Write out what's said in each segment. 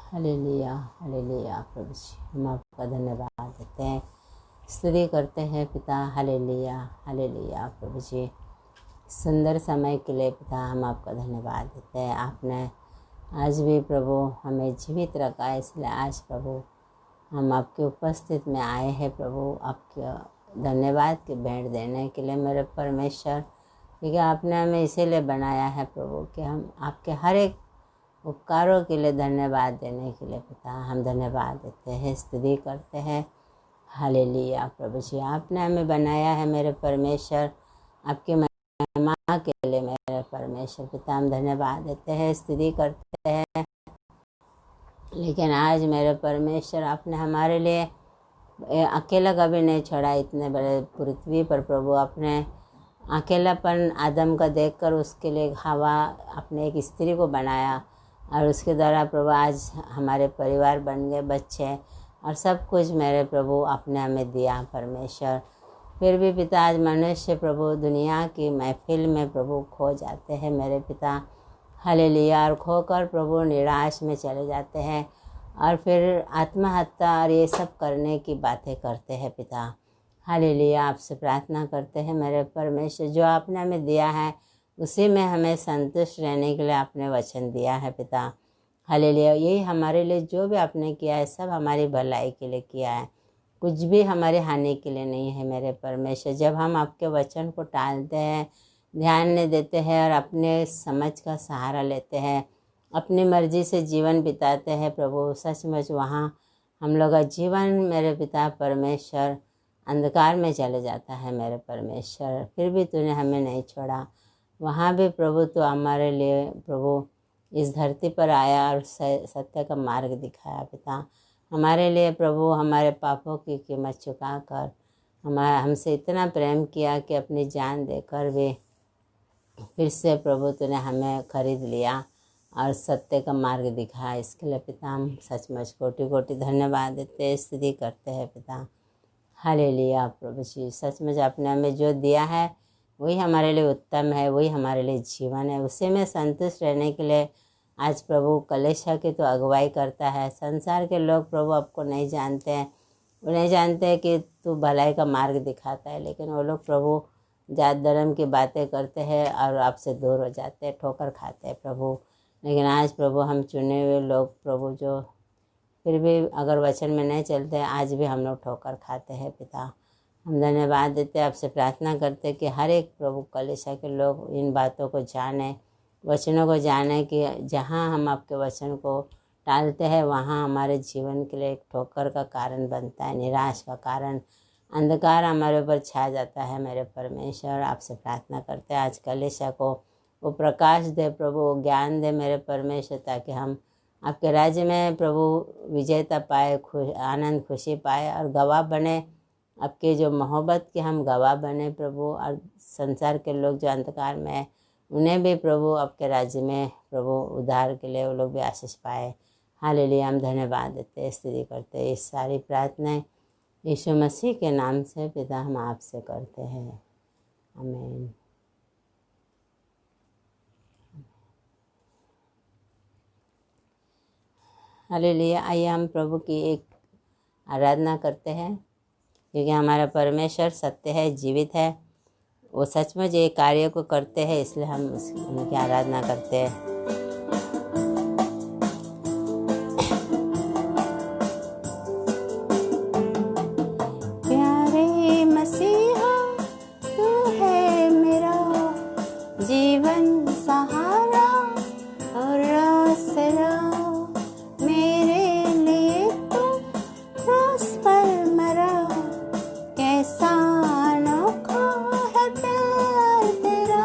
Hallelujah hallelujah प्रभु जी, हम आपका धन्यवाद देते हैं, स्तुति करते हैं पिता। हालेलुया हालेलुया प्रभु जी, सुंदर समय के लिए पिता हम आपका धन्यवाद देते हैं। आपने आज भी प्रभु हमें जीवित रखा है, इसलिए आज प्रभु हम आपके उपस्थित में आए हैं प्रभु, आपके धन्यवाद की भेंट देने के लिए मेरे परमेश्वर, क्योंकि आपने हमें इसीलिए बनाया है प्रभु कि हम आपके हर एक उपकारों के लिए धन्यवाद देने के लिए पिता हम धन्यवाद देते हैं, स्तुति करते हैं। हालेलुया प्रभु जी, आपने हमें बनाया है मेरे परमेश्वर आपकी महिमा के लिए मेरे परमेश्वर पिता हम धन्यवाद देते हैं, स्तुति करते हैं। लेकिन आज मेरे परमेश्वर आपने हमारे लिए अकेला कभी नहीं छोड़ा। इतने बड़े पृथ्वी पर प्रभु आपने अकेलापन आदम का देखकर उसके लिए हवा अपने एक स्त्री को बनाया और उसके द्वारा प्रभु आज हमारे परिवार बन गए, बच्चे और सब कुछ मेरे प्रभु आपने हमें दिया परमेश्वर। फिर भी पिता आज मनुष्य प्रभु दुनिया की महफिल में प्रभु खो जाते हैं मेरे पिता। हालेलुया, और खोकर प्रभु निराश में चले जाते हैं और फिर आत्महत्या और ये सब करने की बातें करते हैं पिता। हालेलुया, आपसे प्रार्थना करते हैं मेरे परमेश्वर, जो आपने हमें दिया है उसी में हमें संतुष्ट रहने के लिए आपने वचन दिया है पिता। हालेलुया, यही हमारे लिए जो भी आपने किया है सब हमारी भलाई के लिए किया है, कुछ भी हमारी हानि के लिए नहीं है मेरे परमेश्वर। जब हम आपके वचन को टालते हैं, ध्यान नहीं देते हैं और अपने समझ का सहारा लेते हैं, अपनी मर्जी से जीवन बिताते हैं प्रभु, सचमुच वहाँ हम लोग का जीवन मेरे पिता परमेश्वर अंधकार में चले जाता है मेरे परमेश्वर। फिर भी तूने हमें नहीं छोड़ा, वहाँ भी प्रभु तो हमारे लिए प्रभु इस धरती पर आया और सत्य का मार्ग दिखाया पिता हमारे लिए प्रभु। हमारे पापों की कीमत चुका कर हमसे इतना प्रेम किया कि अपनी जान देकर भी फिर से प्रभु तूने हमें खरीद लिया और सत्य का मार्ग दिखाया। इसके लिए पिता हम सचमुच कोटि कोटि धन्यवाद देते हैं, स्तुति करते हैं पिता। हालेलुया प्रभु जी, सचमुच आपने हमें जो दिया है वही हमारे लिए उत्तम है, वही हमारे लिए जीवन है, उसी में संतुष्ट रहने के लिए आज प्रभु कलेशा की तो अगुवाई करता है। संसार के लोग प्रभु आपको नहीं जानते हैं, वो नहीं जानते हैं कि तू भलाई का मार्ग दिखाता है, लेकिन वो लोग प्रभु जात धर्म की बातें करते हैं और आपसे दूर हो जाते हैं, ठोकर खाते हैं प्रभु। लेकिन आज प्रभु हम चुने हुए लोग प्रभु जो फिर भी अगर वचन में नहीं चलते, आज भी हम लोग ठोकर खाते हैं पिता। हम धन्यवाद देते हैं, आपसे प्रार्थना करते हैं कि हर एक प्रभु कलीसिया के लोग इन बातों को जाने, वचनों को जाने कि जहाँ हम आपके वचन को टालते हैं वहाँ हमारे जीवन के लिए एक ठोकर का कारण बनता है, निराश का कारण, अंधकार हमारे ऊपर छा जाता है मेरे परमेश्वर। आपसे प्रार्थना करते हैं आज कलीसिया को वो प्रकाश दे प्रभु, वो ज्ञान दे मेरे परमेश्वर, ताकि हम आपके राज्य में प्रभु विजेता पाए, आनंद खुशी पाए और गवाह बने, आपके जो मोहब्बत के हम गवाह बने प्रभु। और संसार के लोग जो अंधकार में है उन्हें भी प्रभु आपके राज्य में प्रभु उद्धार के लिए वो लोग भी आशीष पाए। हालेलुया, हम धन्यवाद देते हैं, स्तुति करते हैं। इस सारी प्रार्थनाएं यीशु मसीह के नाम से पिता हम आपसे करते हैं, आमीन। हालेलुया, आइए हम प्रभु की एक आराधना करते हैं, क्योंकि हमारा परमेश्वर सत्य है, जीवित है, वो सचमुच ये कार्य को करते हैं, इसलिए हम उनकी आराधना करते हैं। प्यारे मसीहा तू है मेरा जीवन सहारा और आसरा, मेरे लिए तू क्रूस पर मरा, कैसा अनोखा है प्यार तेरा।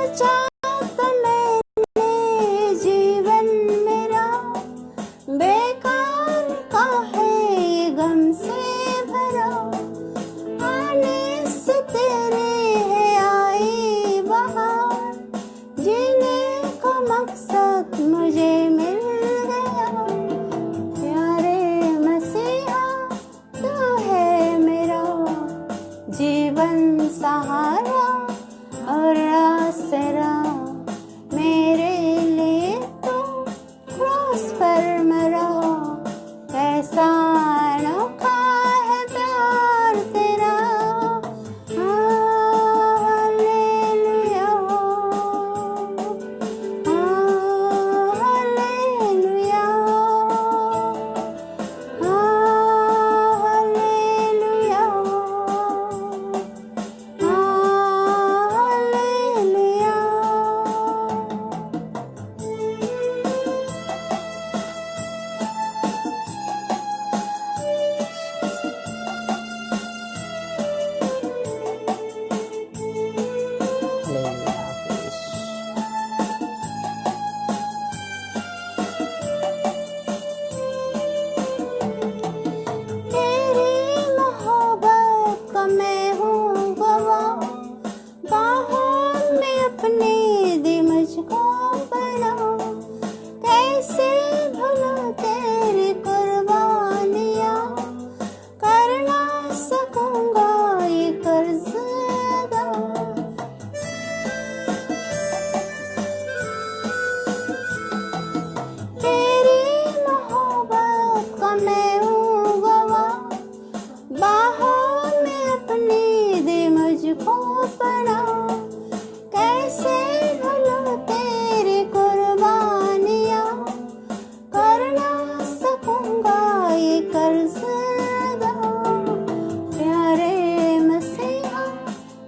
कर मैंने जीवन मेरा बेकार का है ये गम से भरा। आने से तेरे है आई बहार, जीने का मकसद मुझे मिल गया। प्यारे मसीहा तू है मेरा जीवन सहारा और आसरा। मेरे लिए तू क्रॉस पर मरा, कैसा अनोखा है प्यार तेरा। हालेलुया, हालेलुया, हालेलुया, तेरी मोहब्बत का मैं हूँ गवाह, बाहों में अपने दे मुझको बना। कैसे भूलूं तेरी कुर्बानियाँ, कर ना सकूंगा ये कर्ज अदा। तेरी मोहब्बत का मैं हूँ गवाह, बाहों में अपनी दे मुझको बना। कैसे भूलूं तेरी कुर्बानियाँ, कर ना सकूंगा ये कर्ज अदा। प्यारे मसीहा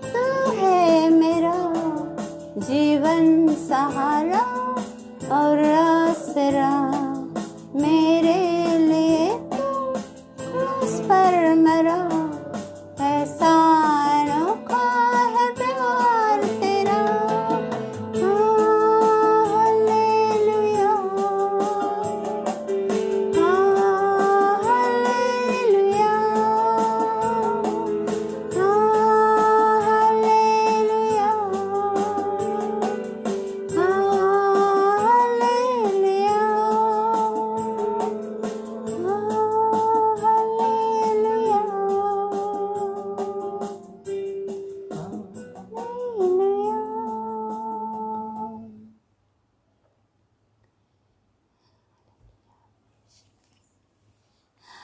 तू है मेरा जीवन सहारा और आसरा। मेरे लिए तू क्रॉस पर मरा, ऐसा अनोखा है प्यार तेरा। Hallelujah, hallelujah, hallelujah,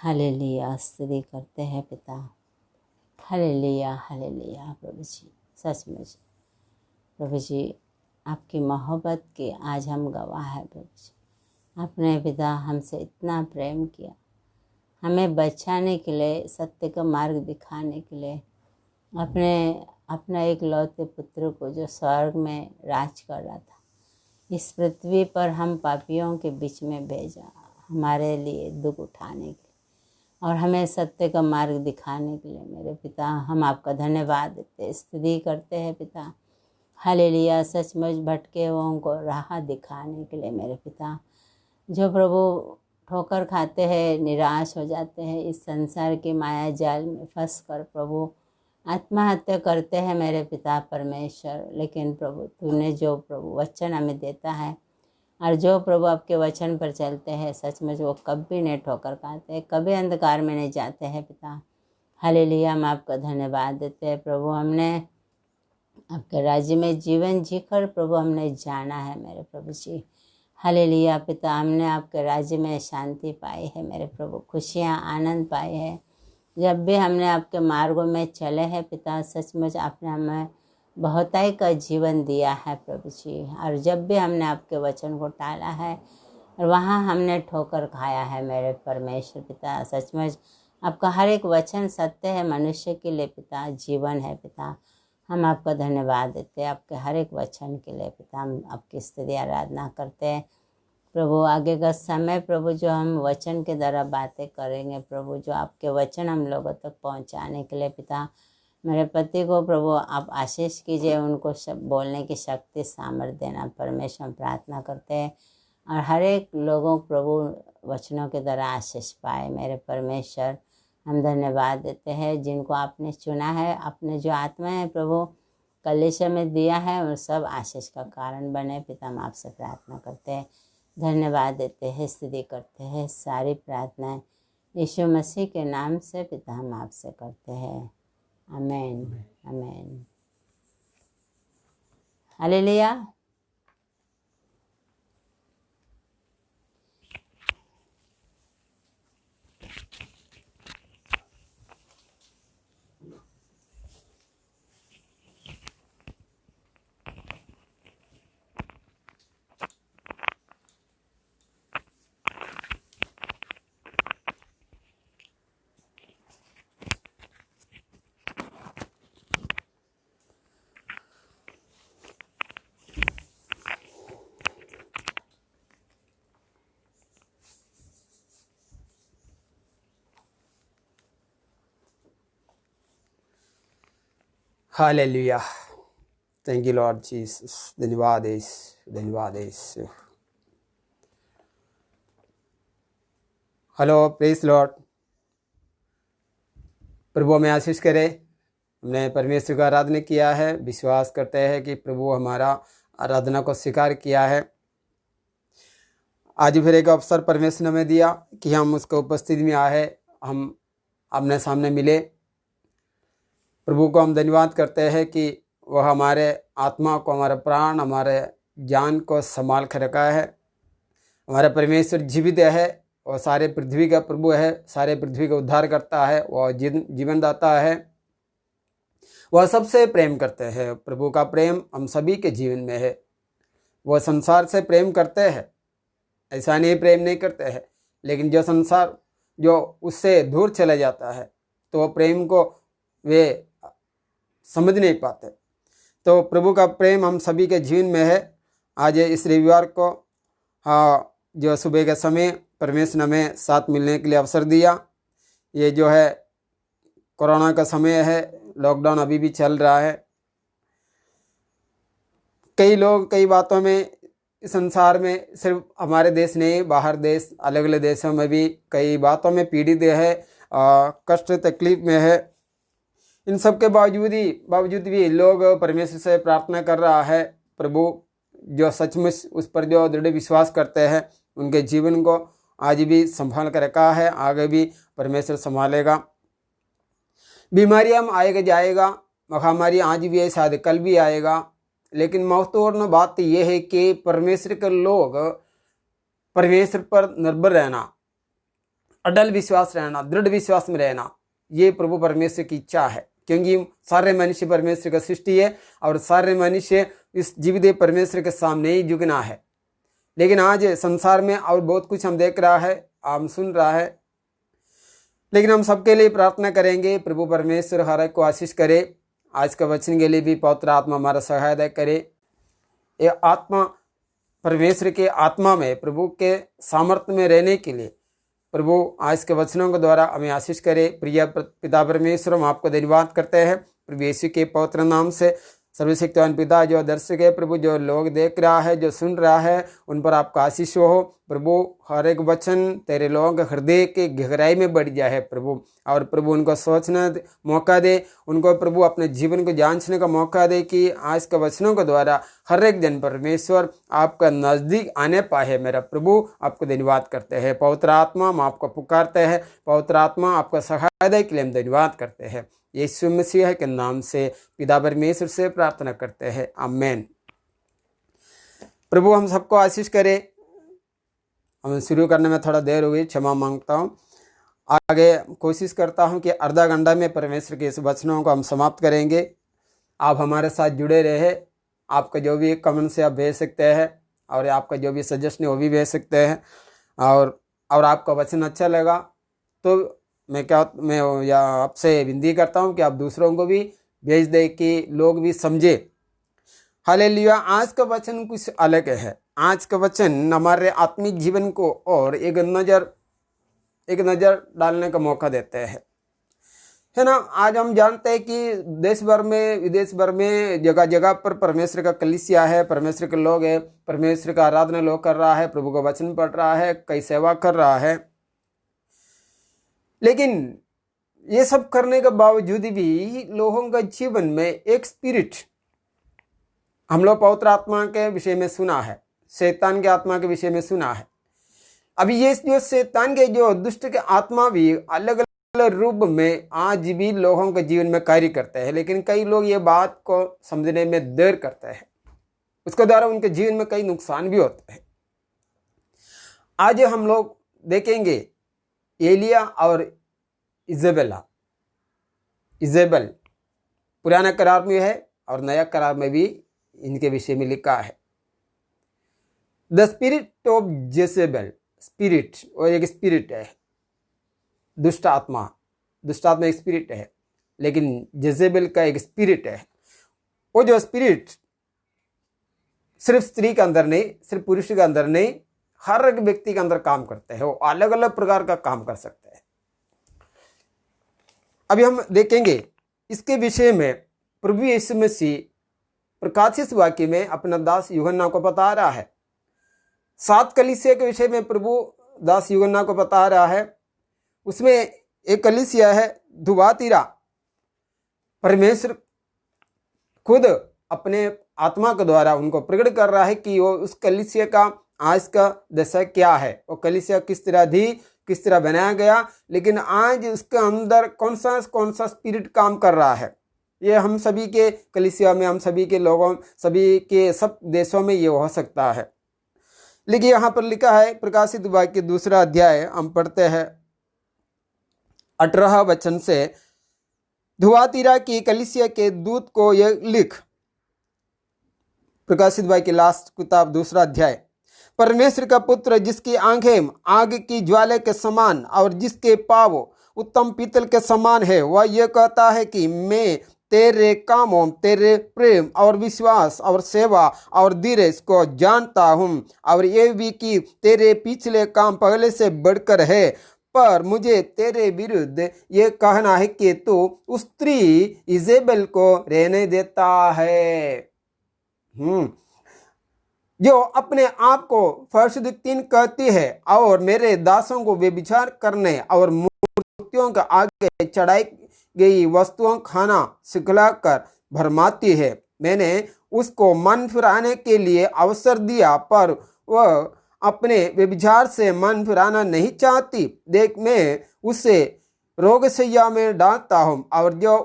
hallelujah. स्तुति करते हैं पिता। हालेलुया, हालेलुया प्रभु जी। सचमुच प्रभु जी आपकी मोहब्बत के आज हम गवाह हैं प्रभु जी। आपने पिता हमसे इतना प्रेम किया, हमें बचाने के लिए, सत्य का मार्ग दिखाने के लिए अपना एक लौते पुत्र को जो स्वर्ग में राज कर रहा था, इस पृथ्वी पर हम पापियों के बीच में भेजा, हमारे लिए दुख उठाने के लिए और हमें सत्य का मार्ग दिखाने के लिए। मेरे पिता हम आपका धन्यवाद देते, स्तुति करते हैं पिता। हालेलुया। सचमुच भटके हुओं को राह दिखाने के लिए मेरे पिता, जो प्रभु ठोकर खाते हैं, निराश हो जाते हैं, इस संसार की माया जाल में फंस कर प्रभु आत्महत्या करते हैं मेरे पिता परमेश्वर। लेकिन प्रभु तूने जो प्रभु वचन हमें देता है और जो प्रभु आपके वचन पर चलते हैं, सचमुच वो कभी नहीं ठोकर खाते हैं, कभी अंधकार में नहीं जाते हैं पिता। हालेलुया। हम आपका धन्यवाद देते हैं प्रभु। हमने आपके राज्य में जीवन जीकर प्रभु हमने जाना है मेरे प्रभु जी। हालेलुया पिता। हमने आपके राज्य में शांति पाई है मेरे प्रभु, खुशियाँ आनंद पाए हैं जब भी हमने आपके मार्गों में चले हैं पिता। सचमुच आपने हमें बहुताई का जीवन दिया है प्रभु जी। और जब भी हमने आपके वचन को टाला है और वहाँ हमने ठोकर खाया है मेरे परमेश्वर पिता। सचमुच आपका हर एक वचन सत्य है मनुष्य के लिए पिता, जीवन है पिता। हम आपका धन्यवाद देते हैं आपके हर एक वचन के लिए पिता। हम आपकी स्तुति आराधना करते हैं प्रभु। आगे का समय प्रभु जो हम वचन के द्वारा बातें करेंगे प्रभु, जो आपके वचन हम लोगों तक पहुंचाने के लिए पिता, मेरे पति को प्रभु आप आशीष कीजिए, उनको बोलने की शक्ति सामर्थ्य देना परमेश्वर, हम प्रार्थना करते हैं। और हर एक लोगों को प्रभु वचनों के द्वारा आशीष पाए। मेरे परमेश्वर, हम धन्यवाद देते हैं जिनको आपने चुना है, अपने जो आत्मा है प्रभु कलीसिया में दिया है, उन सब आशीष का कारण बने। पिता हम आपसे प्रार्थना करते हैं, धन्यवाद देते हैं, स्तुति करते हैं। सारी प्रार्थनाएं यीशु मसीह के नाम से पिता हम आपसे करते हैं। Amen, amen, hallelujah. Hallelujah, thank you Lord Jesus. धन्यवाद यीशु, धन्यवाद यीशु। Hello, praise Lord. प्रभु हमें आशीष करे। हमने परमेश्वर का आराधना किया है, विश्वास करते हैं कि प्रभु हमारा आराधना को स्वीकार किया है। आज फिर एक अवसर परमेश्वर ने हमें दिया कि हम उसके उपस्थिति में आए, हम अपने सामने मिले। प्रभु को हम धन्यवाद करते हैं कि वह हमारे आत्मा को, हमारे प्राण, हमारे जान को संभाल कर रखा है। हमारा परमेश्वर जीवित है, वह सारे पृथ्वी का प्रभु है, सारे पृथ्वी का उद्धार करता है, वह जीवन दाता है, वह सबसे प्रेम करते हैं। प्रभु का प्रेम हम सभी के जीवन में है। वह संसार से प्रेम करते हैं, ऐसा नहीं प्रेम नहीं करते हैं, लेकिन जो संसार जो उससे दूर चला जाता है तो वह प्रेम को वे समझ नहीं पाते। तो प्रभु का प्रेम हम सभी के जीवन में है। आज इस रविवार को जो सुबह के समय परमेश्वर ने हमें साथ मिलने के लिए अवसर दिया। ये जो है कोरोना का समय है, लॉकडाउन अभी भी चल रहा है। कई लोग कई बातों में इस संसार में, सिर्फ हमारे देश नहीं, बाहर देश, अलग अलग देशों में भी कई बातों में पीड़ित है, कष्ट तकलीफ में है। इन सब के बावजूद भी लोग परमेश्वर से प्रार्थना कर रहा है। प्रभु जो सचमुच उस पर जो दृढ़ विश्वास करते हैं, उनके जीवन को आज भी संभाल कर रखा है, आगे भी परमेश्वर संभालेगा। बीमारियां आएगा जाएगा, महामारी आज भी है, शायद कल भी आएगा, लेकिन महत्वपूर्ण बात यह है कि परमेश्वर के लोग परमेश्वर पर निर्भर रहना, अटल विश्वास रहना, दृढ़ विश्वास में रहना, ये प्रभु परमेश्वर की इच्छा है। क्योंकि सारे मनुष्य परमेश्वर का सृष्टि है और सारे मनुष्य इस जीवित परमेश्वर के सामने ही झुकना है। लेकिन आज संसार में और बहुत कुछ हम देख रहा है, हम सुन रहा है, लेकिन हम सबके लिए प्रार्थना करेंगे। प्रभु परमेश्वर हर एक को आशीष करे। आज का वचन के लिए भी पवित्र आत्मा हमारा सहायता करे। ये आत्मा परमेश्वर के आत्मा में, प्रभु के सामर्थ्य में रहने के लिए प्रभु आज के वचनों के द्वारा हमें आशीष करे। प्रिय पिता परमेश्वर, हम आपको धन्यवाद करते हैं प्रभु यीशु के पवित्र नाम से। सर्वशक्तिवान पिता, जो दर्शक है प्रभु, जो लोग देख रहा है, जो सुन रहा है, उन पर आपका आशीष हो प्रभु। हर एक वचन तेरे लोगों के हृदय के गहराई में बढ़ जाए प्रभु, और प्रभु उनको सोचने मौका दे, उनको प्रभु अपने जीवन को जांचने का मौका दे कि आज के वचनों के द्वारा हर एक जन परमेश्वर आपका नज़दीक आने पाए। मेरा प्रभु आपको धन्यवाद करते हैं। पवित्र आत्मा, हम आपको पुकारते हैं। पवित्र आत्मा, आपका सहायता के लिए हम धन्यवाद करते हैं। यीशु मसीह के नाम से पिता परमेश्वर से प्रार्थना करते हैं, आमेन। प्रभु हम सबको आशीष करे। हम शुरू करने में थोड़ा देर हो गई, क्षमा मांगता हूँ। आगे कोशिश करता हूँ कि आधा घंटा में परमेश्वर के इस वचनों को हम समाप्त करेंगे। आप हमारे साथ जुड़े रहे। आपका जो भी कमेंट से आप भेज सकते हैं, और आपका जो भी सजेशन है वो भी भेज सकते हैं। और आपका वचन अच्छा लगा तो मैं आपसे विनती करता हूँ कि आप दूसरों को भी भेज दें कि लोग भी समझे। हालेलुया। आज का वचन कुछ अलग है। आज का वचन हमारे आत्मिक जीवन को और एक नज़र डालने का मौका देते हैं। है ना। आज हम जानते हैं कि देश भर में विदेश भर में जगह जगह पर परमेश्वर का कलीसिया है, परमेश्वर के लोग है, परमेश्वर का आराधना लोग कर रहा है, प्रभु का वचन पढ़ रहा है, कई सेवा कर रहा है। लेकिन ये सब करने के बावजूद भी लोगों का जीवन में एक स्पिरिट, हम लोग पवित्र आत्मा के विषय में सुना है, शैतान के आत्मा के विषय में सुना है। अभी ये जो शैतान के जो दुष्ट के आत्मा भी अलग अलग रूप में आज भी लोगों के जीवन में कार्य करते हैं, लेकिन कई लोग ये बात को समझने में देर करते हैं, उसके द्वारा उनके जीवन में कई नुकसान भी होते हैं। आज हम लोग देखेंगे एलिया और इजेबल पुराना करार में है और नया करार में भी इनके विषय में लिखा है। द स्पिरिट ऑफ जेसेबल, स्पिरिट और एक स्पिरिट है, दुष्ट आत्मा एक स्पिरिट है, लेकिन जेजेबल का एक स्पिरिट है। वो जो स्पिरिट सिर्फ स्त्री के अंदर नहीं, सिर्फ पुरुष के अंदर नहीं, हर एक व्यक्ति के अंदर काम करते हैं। वो अलग अलग प्रकार का काम कर सकते हैं। अभी हम देखेंगे इसके विषय में प्रभु यीशु मसीह प्रकाशित वाक्य में अपना दास यूहन्ना को बता रहा है। 7 कलीसिया के विषय में प्रभु दास यूहन्ना को बता रहा है। उसमें एक कलीसिया है धुवातीरा। परमेश्वर खुद अपने आत्मा के द्वारा उनको प्रकट कर रहा है कि वो उस कलीसिया का आज का दशा क्या है, वो कलीसिया किस तरह थी, किस तरह बनाया गया, लेकिन आज उसके अंदर कौन सा स्पिरिट काम कर रहा है। ये हम सभी के कलीसिया में, हम सभी के लोगों, सभी के सब देशों में ये हो सकता है। लेकिन यहाँ पर लिखा है प्रकाशित वाक्य 2 अध्याय हम पढ़ते हैं 18 वचन से, धुआतीरा की कलीसिया के दूत को यह लिख, प्रकाशित वाक्य लास्ट किताब 2 अध्याय, परमेश्वर का पुत्र जिसकी आंखें आग की ज्वाला के समान और जिसके पांव उत्तम पीतल के समान है, वह यह कहता है कि मैं तेरे कामों, तेरे प्रेम और विश्वास और सेवा और धीरज को जानता हूँ, और ये भी कि तेरे पिछले काम पहले से बढ़कर है, पर मुझे तेरे विरुद्ध ये कहना है कि तू उस स्त्री इजेबल को रहने देता है, जो अपने आप को फर्शुद्दीन कहती है और मेरे दासों को व्यभिचार करने और मूर्तियों के आगे चढ़ाई गई वस्तुओं खाना सिखलाकर भरमाती है। मैंने उसको मन फिराने के लिए अवसर दिया, पर वह अपने व्यभिचार से मन फिराना नहीं चाहती। देख, मैं उसे रोगशैया में डालता हूँ, और जो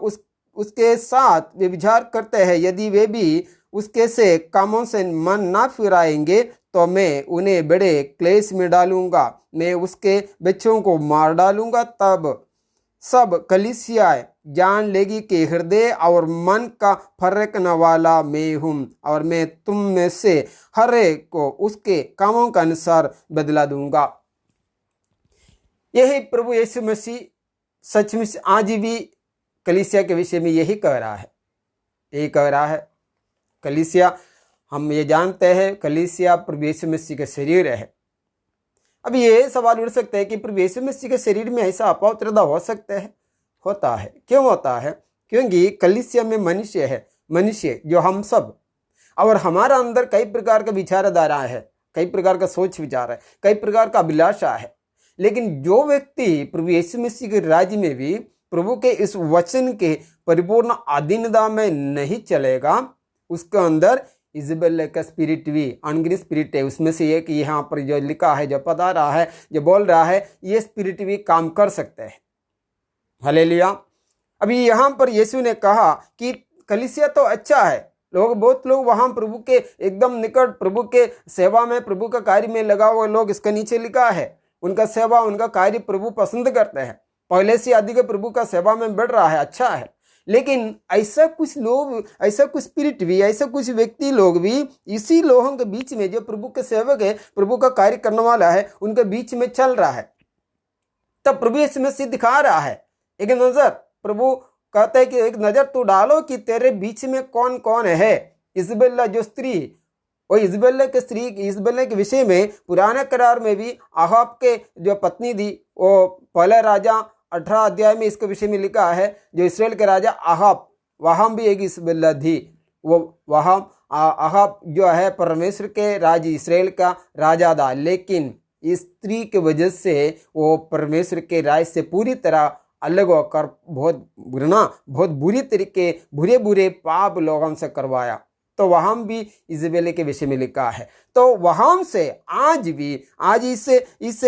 उसके साथ व्यभिचार करते हैं, यदि वे भी उसके से कामों से मन ना फिराएंगे, तो मैं उन्हें बड़े क्लेश में डालूंगा। मैं उसके बच्चों को मार डालूंगा। तब सब कलीसियाएं जान लेगी कि हृदय और मन का फरकने वाला मैं हूँ, और मैं तुम में से हर एक को उसके कामों के अनुसार बदला दूंगा। यही प्रभु यीशु मसीह सचमुच आज भी कलीसिया के विषय में यही कह रहा है। कलीसिया, हम ये जानते हैं, कलीसिया प्रभु यीशु मसीह का शरीर है। अब ये सवाल उठ सकता है कि प्रभु यीशु मसीह के शरीर में ऐसा अपवित्रता हो सकता है? होता है। क्यों होता है? क्योंकि कलीसिया में मनुष्य है, मनुष्य जो हम सब, और हमारा अंदर कई प्रकार का विचारधारा है, कई प्रकार का सोच विचार है, कई प्रकार का अभिलाषा है। लेकिन जो व्यक्ति प्रभु यीशु मसीह के राज्य में भी प्रभु के इस वचन के परिपूर्ण अधीनता में नहीं चलेगा, उसके अंदर इजेबेल का स्पिरिट भी, अनग्रीन स्पिरिट है। उसमें से एक यहाँ पर जो लिखा है, जो बता रहा है, जो बोल रहा है, ये स्पिरिट भी काम कर सकते हैं। हालेलुया। अभी यहाँ पर यीशु ने कहा कि कलीसिया तो अच्छा है, बहुत लोग वहाँ प्रभु के एकदम निकट, प्रभु के सेवा में, प्रभु का कार्य में लगा हुए लोग, इसका नीचे लिखा है, उनका सेवा, उनका कार्य प्रभु पसंद करते हैं, पहले से अधिक प्रभु का सेवा में बढ़ रहा है, अच्छा है। लेकिन ऐसा कुछ लोग, ऐसा कुछ स्पिरिट भी, ऐसा कुछ व्यक्ति लोग भी इसी लोगों के बीच में, जो प्रभु के सेवक है, प्रभु का कार्य करने वाला है, उनके बीच में चल रहा है। तब प्रभु यीशु मसीह दिखा रहा है एक नजर, प्रभु कहता है कि एक नजर तू डालो कि तेरे बीच में कौन कौन है। इजबेला जो स्त्री, वो इजबेला के विषय में पुराने करार में भी आहाब के जो पत्नी थी, वो पहले राजा 18 अध्याय में इसके विषय में लिखा है, जो इसराइल के राजा अहाब, वहां भी एक इजबेल थी। वो वहां अहाब जो है परमेश्वर के राज्य इसराइल का राजा था, लेकिन इस स्त्री के वजह से वो परमेश्वर के राज से पूरी तरह अलग होकर बहुत बुरी तरीके बुरे बुरे पाप लोगों से करवाया। तो वहां भी इजबेल के विषय में लिखा है। तो वहां से आज इस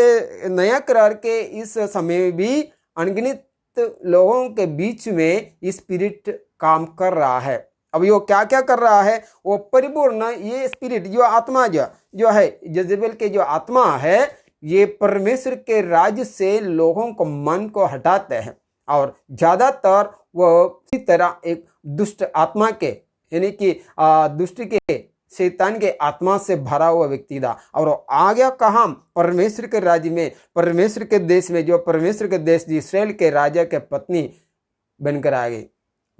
नया करार के इस समय भी अनगिनत लोगों के बीच में स्पिरिट काम कर रहा है। अब ये क्या क्या कर रहा है, वो परिपूर्ण ये स्पिरिट जो आत्मा जो है जजेबेल के जो आत्मा है, ये परमेश्वर के राज्य से लोगों को मन को हटाते हैं। और ज्यादातर वो इसी तरह एक दुष्ट आत्मा के यानी कि दुष्ट के शैतान के आत्मा से भरा हुआ व्यक्ति था। और वो आ गया कहाँ, परमेश्वर के राज्य में, परमेश्वर के देश में, जो परमेश्वर के देश इसराइल के राजा के पत्नी बनकर आ गई।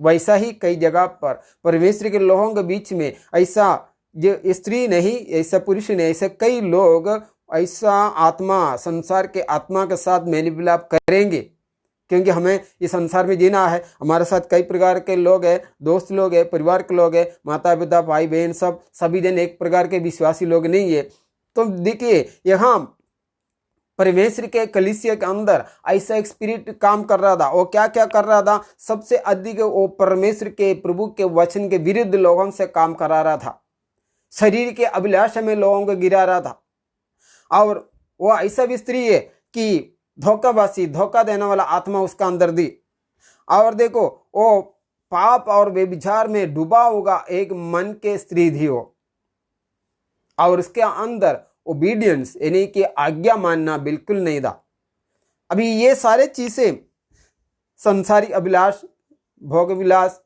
वैसा ही कई जगह पर परमेश्वर के लोगों के बीच में ऐसा जो स्त्री नहीं, ऐसा पुरुष नहीं, ऐसे कई लोग ऐसा आत्मा संसार के आत्मा के साथ मेलमिलाप करेंगे, क्योंकि हमें इस संसार में जीना है। हमारे साथ कई प्रकार के लोग हैं, दोस्त लोग हैं, परिवार के लोग हैं, माता पिता भाई बहन सभी जन एक प्रकार के विश्वासी लोग नहीं है। तो देखिए यहाँ परमेश्वर के कलीसिया के अंदर ऐसा एक स्पिरिट काम कर रहा था। वो क्या क्या कर रहा था, सबसे अधिक वो परमेश्वर के प्रभु के वचन के विरुद्ध लोगों से काम करा रहा था, शरीर के अभिलाषा में लोगों को गिरा रहा था। और वो ऐसा भी स्त्री है कि धोखा देने वाला आत्मा उसका अंदर दी। और देखो वो पाप और व्यभिचार में डूबा होगा एक मन के स्त्री थी वो, और उसके अंदर ओबीडियंस यानी कि आज्ञा मानना बिल्कुल नहीं था। अभी ये सारे चीजें संसारी अभिलाष, भोग विलास,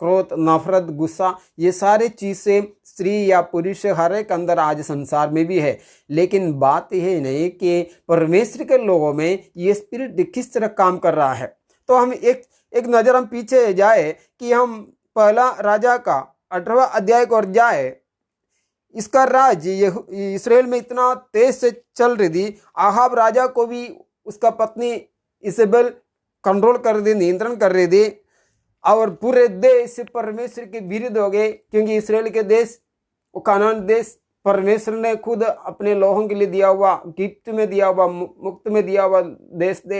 क्रोध, नफरत, गुस्सा, ये सारे चीजें स्त्री या पुरुष हर एक अंदर आज संसार में भी है। लेकिन बात यह नहीं कि परमेश्वर के लोगों में ये स्पिरिट किस तरह काम कर रहा है। तो हम एक नजर हम पीछे जाए कि हम पहला राजा का 18वां अध्याय को और जाए। इसका राज्य ये इसराइल में इतना तेज से चल रही थी, आहाब राजा को भी उसका पत्नी इजेबेल कंट्रोल कर रही, नियंत्रण कर रही थी, और पूरे देश परमेश्वर के विरुद्ध हो गए। क्योंकि इसराइल के देश, वो कानान देश, परमेश्वर ने खुद अपने लोगों के लिए दिया हुआ, गिफ्ट में दिया हुआ, मुफ्त में दिया हुआ देश दे।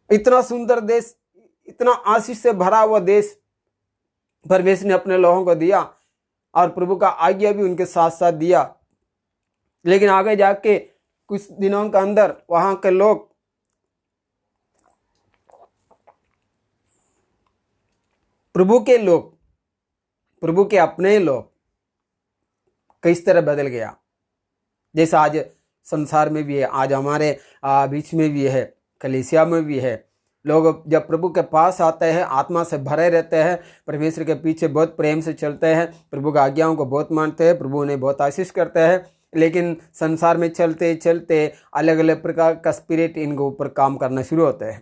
इतना सुंदर देश, इतना आशीष से भरा हुआ देश परमेश्वर ने अपने लोगों को दिया, और प्रभु का आज्ञा भी उनके साथ साथ दिया। लेकिन आगे जाके कुछ दिनों के अंदर वहां के लोग, प्रभु के अपने लोग किस तरह बदल गया। जैसा आज संसार में भी है, आज हमारे बीच में भी है, कलीसिया में भी है। लोग जब प्रभु के पास आते हैं, आत्मा से भरे रहते हैं, परमेश्वर के पीछे बहुत प्रेम से चलते हैं, प्रभु की आज्ञाओं को बहुत मानते हैं, प्रभु उन्हें बहुत आशीष करते हैं। लेकिन संसार में चलते चलते अलग अलग प्रकार का स्पिरिट इनके ऊपर काम करना शुरू होते हैं।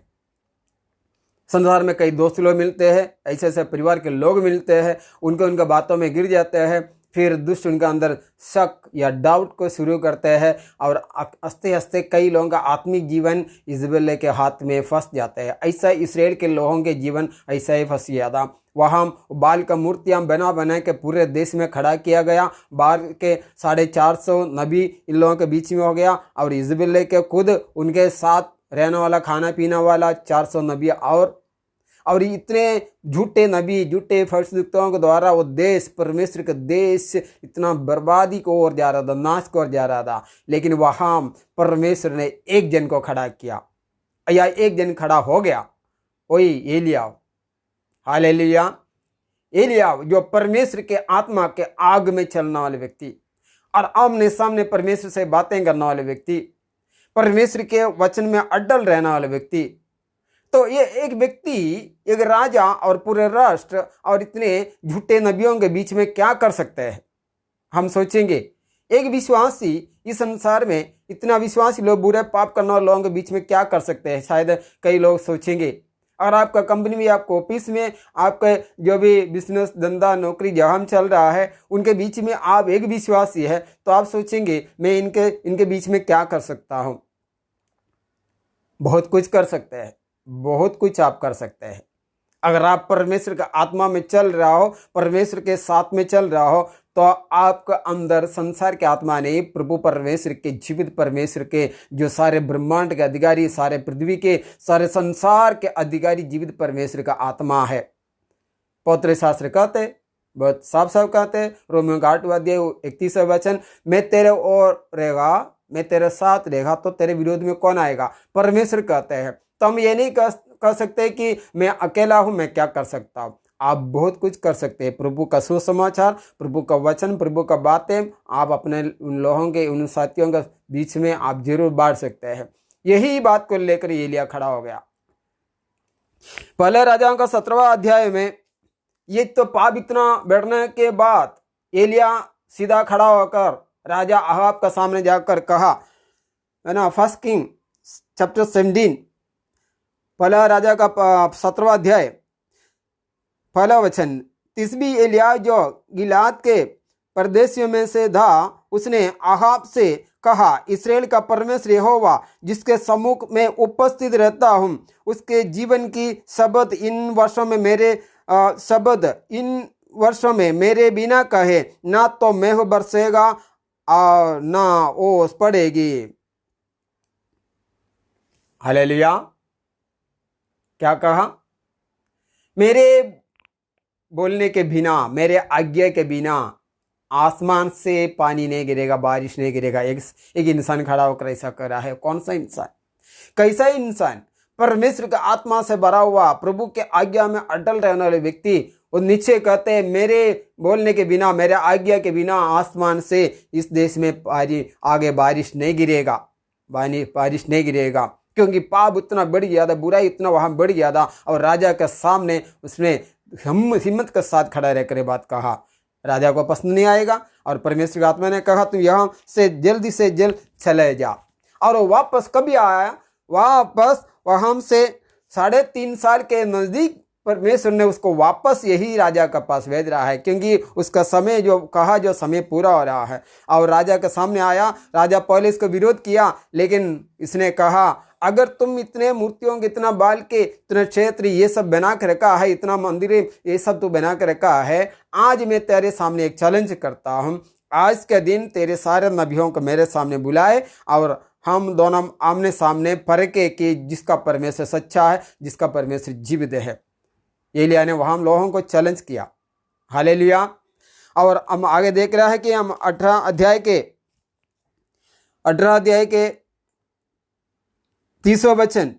संसार में कई दोस्त लोग मिलते हैं, ऐसे ऐसे परिवार के लोग मिलते हैं, उनके बातों में गिर जाते हैं। फिर दुष्ट उनका अंदर शक या डाउट को शुरू करते हैं, और हंसते हंसते कई लोगों का आत्मिक जीवन इजबेल के हाथ में फंस जाते हैं। ऐसा इसराइल के लोगों के जीवन ऐसा ही फंस गया था। वहाँ बाल का मूर्तियाँ बना के पूरे देश में खड़ा किया गया। बाल के 450 नबी इन लोगों के बीच में हो गया, और इजबेल के खुद उनके साथ रहने वाला, खाना पीने वाला 400 नबी, और इतने झूठे नबी, झूठे भविष्यवक्ताओं के द्वारा वो देश, परमेश्वर का देश इतना बर्बादी को ओर जा रहा था, नाश को ओर जा रहा था। लेकिन वहाँ परमेश्वर ने एक जन को खड़ा किया, या एक जन खड़ा हो गया, वही एलियाह। हालेलुया। एलियाह जो परमेश्वर के आत्मा के आग में चलने वाले व्यक्ति, और आमने सामने परमेश्वर से बातें करने वाले व्यक्ति, परमेश्वर के वचन में अटल रहने वाले व्यक्ति। तो ये एक व्यक्ति, एक राजा और पूरे राष्ट्र और इतने झूठे नबियों के बीच में क्या कर सकते हैं। हम सोचेंगे एक विश्वासी इस संसार में, इतना विश्वासी लोग बुरे पाप करने वाले लोगों के बीच में क्या कर सकते हैं। शायद कई लोग सोचेंगे, और आपका कंपनी में, आपका ऑफिस में, आपका जो भी बिजनेस, धंधा, नौकरी जहाँ चल रहा है, उनके बीच में आप एक विश्वासी है, तो आप सोचेंगे मैं इनके बीच में क्या कर सकता हूँ। बहुत कुछ कर सकते हैं, बहुत कुछ आप कर सकते हैं। अगर आप परमेश्वर का आत्मा में चल रहा हो, परमेश्वर के साथ में चल रहा हो, तो आपका अंदर संसार के आत्मा नहीं, प्रभु परमेश्वर के, जीवित परमेश्वर के, जो सारे ब्रह्मांड के अधिकारी, सारे पृथ्वी के, सारे संसार के अधिकारी जीवित परमेश्वर का आत्मा है। पवित्र शास्त्र कहते हैं, बहुत साफ साफ कहते हैं, रोमियो का 8वां अध्याय 31वां वचन, मैं तेरे ओर रहेगा, मैं तेरे साथ रहेगा तो तेरे विरोध में कौन आएगा? परमेश्वर कहते हैं। तो हम ये नहीं कह सकते कि मैं अकेला हूं, मैं क्या कर सकता हूं। आप बहुत कुछ कर सकते हैं। प्रभु का सुसमाचार, प्रभु का वचन, प्रभु का बातें आप अपने उन लोगों के, उन साथियों के बीच में आप जरूर बांट सकते हैं। यही बात को लेकर एलिया खड़ा हो गया। पहले राजाओं का 17वां अध्याय में ये तो पाप इतना बढ़ने के बाद एलिया सीधा खड़ा होकर राजा अहाब का सामने जाकर कहा, है ना, 1 किंग चैप्टर 17, पहला राजा का 17वां अध्याय पहला वचन, तिस्बी एलिया जो गिलाद के परदेशियों में से था, उसने अहाब से कहा, इस्राएल का परमेश्वर यहोवा जिसके सम्मुख में उपस्थित रहता हूं, उसके जीवन की शपथ इन वर्षों में मेरे बिना कहे, ना तो मेह बरसेगा और ना ओस पड़ेगी। हालेलुया। क्या कहा? मेरे बोलने के बिना, मेरे आज्ञा के बिना आसमान से पानी नहीं गिरेगा, बारिश नहीं गिरेगा। एक इंसान खड़ा होकर ऐसा कर रहा है। कौन सा इंसान? कैसा इंसान? परमेश्वर का आत्मा से भरा हुआ, प्रभु के आज्ञा में अटल रहने वाले व्यक्ति। वो नीचे कहते हैं, मेरे बोलने के बिना, मेरे आज्ञा के बिना आसमान से इस देश में आगे बारिश नहीं गिरेगा, बारिश नहीं गिरेगा, क्योंकि पाप उतना बढ़ गया था, बुराई इतना वहां बढ़ गया था। और राजा के सामने उसने हिम्मत के साथ खड़ा रहकर बात कहा। राजा को पसंद नहीं आएगा और परमेश्वर की आत्मा ने कहा, तुम यहाँ से जल्द चले जा। और वो वापस कभी आया? वापस वहां से 3.5 साल के नजदीक परमेश्वर ने उसको वापस यही राजा के पास भेज रहा है, क्योंकि उसका समय जो कहा, जो समय पूरा हो रहा है। और राजा के सामने आया। राजा पहले इसको विरोध किया, लेकिन इसने कहा, अगर तुम इतने मूर्तियों के, इतना बाल के, इतना क्षेत्र ये सब बना कर रखा है, इतना मंदिर ये सब तो बना कर रखा है, आज मैं तेरे सामने एक चैलेंज करता हूं। आज के दिन तेरे सारे नबियों को मेरे सामने बुलाए और हम दोनों आमने सामने परखे कि जिसका परमेश्वर सच्चा है, जिसका परमेश्वर जीवित है। एलिया ने वहां लोगों को चैलेंज किया। हालेलुया। और हम आगे देख रहे हैं कि हम 18 अध्याय के 30वां वचन,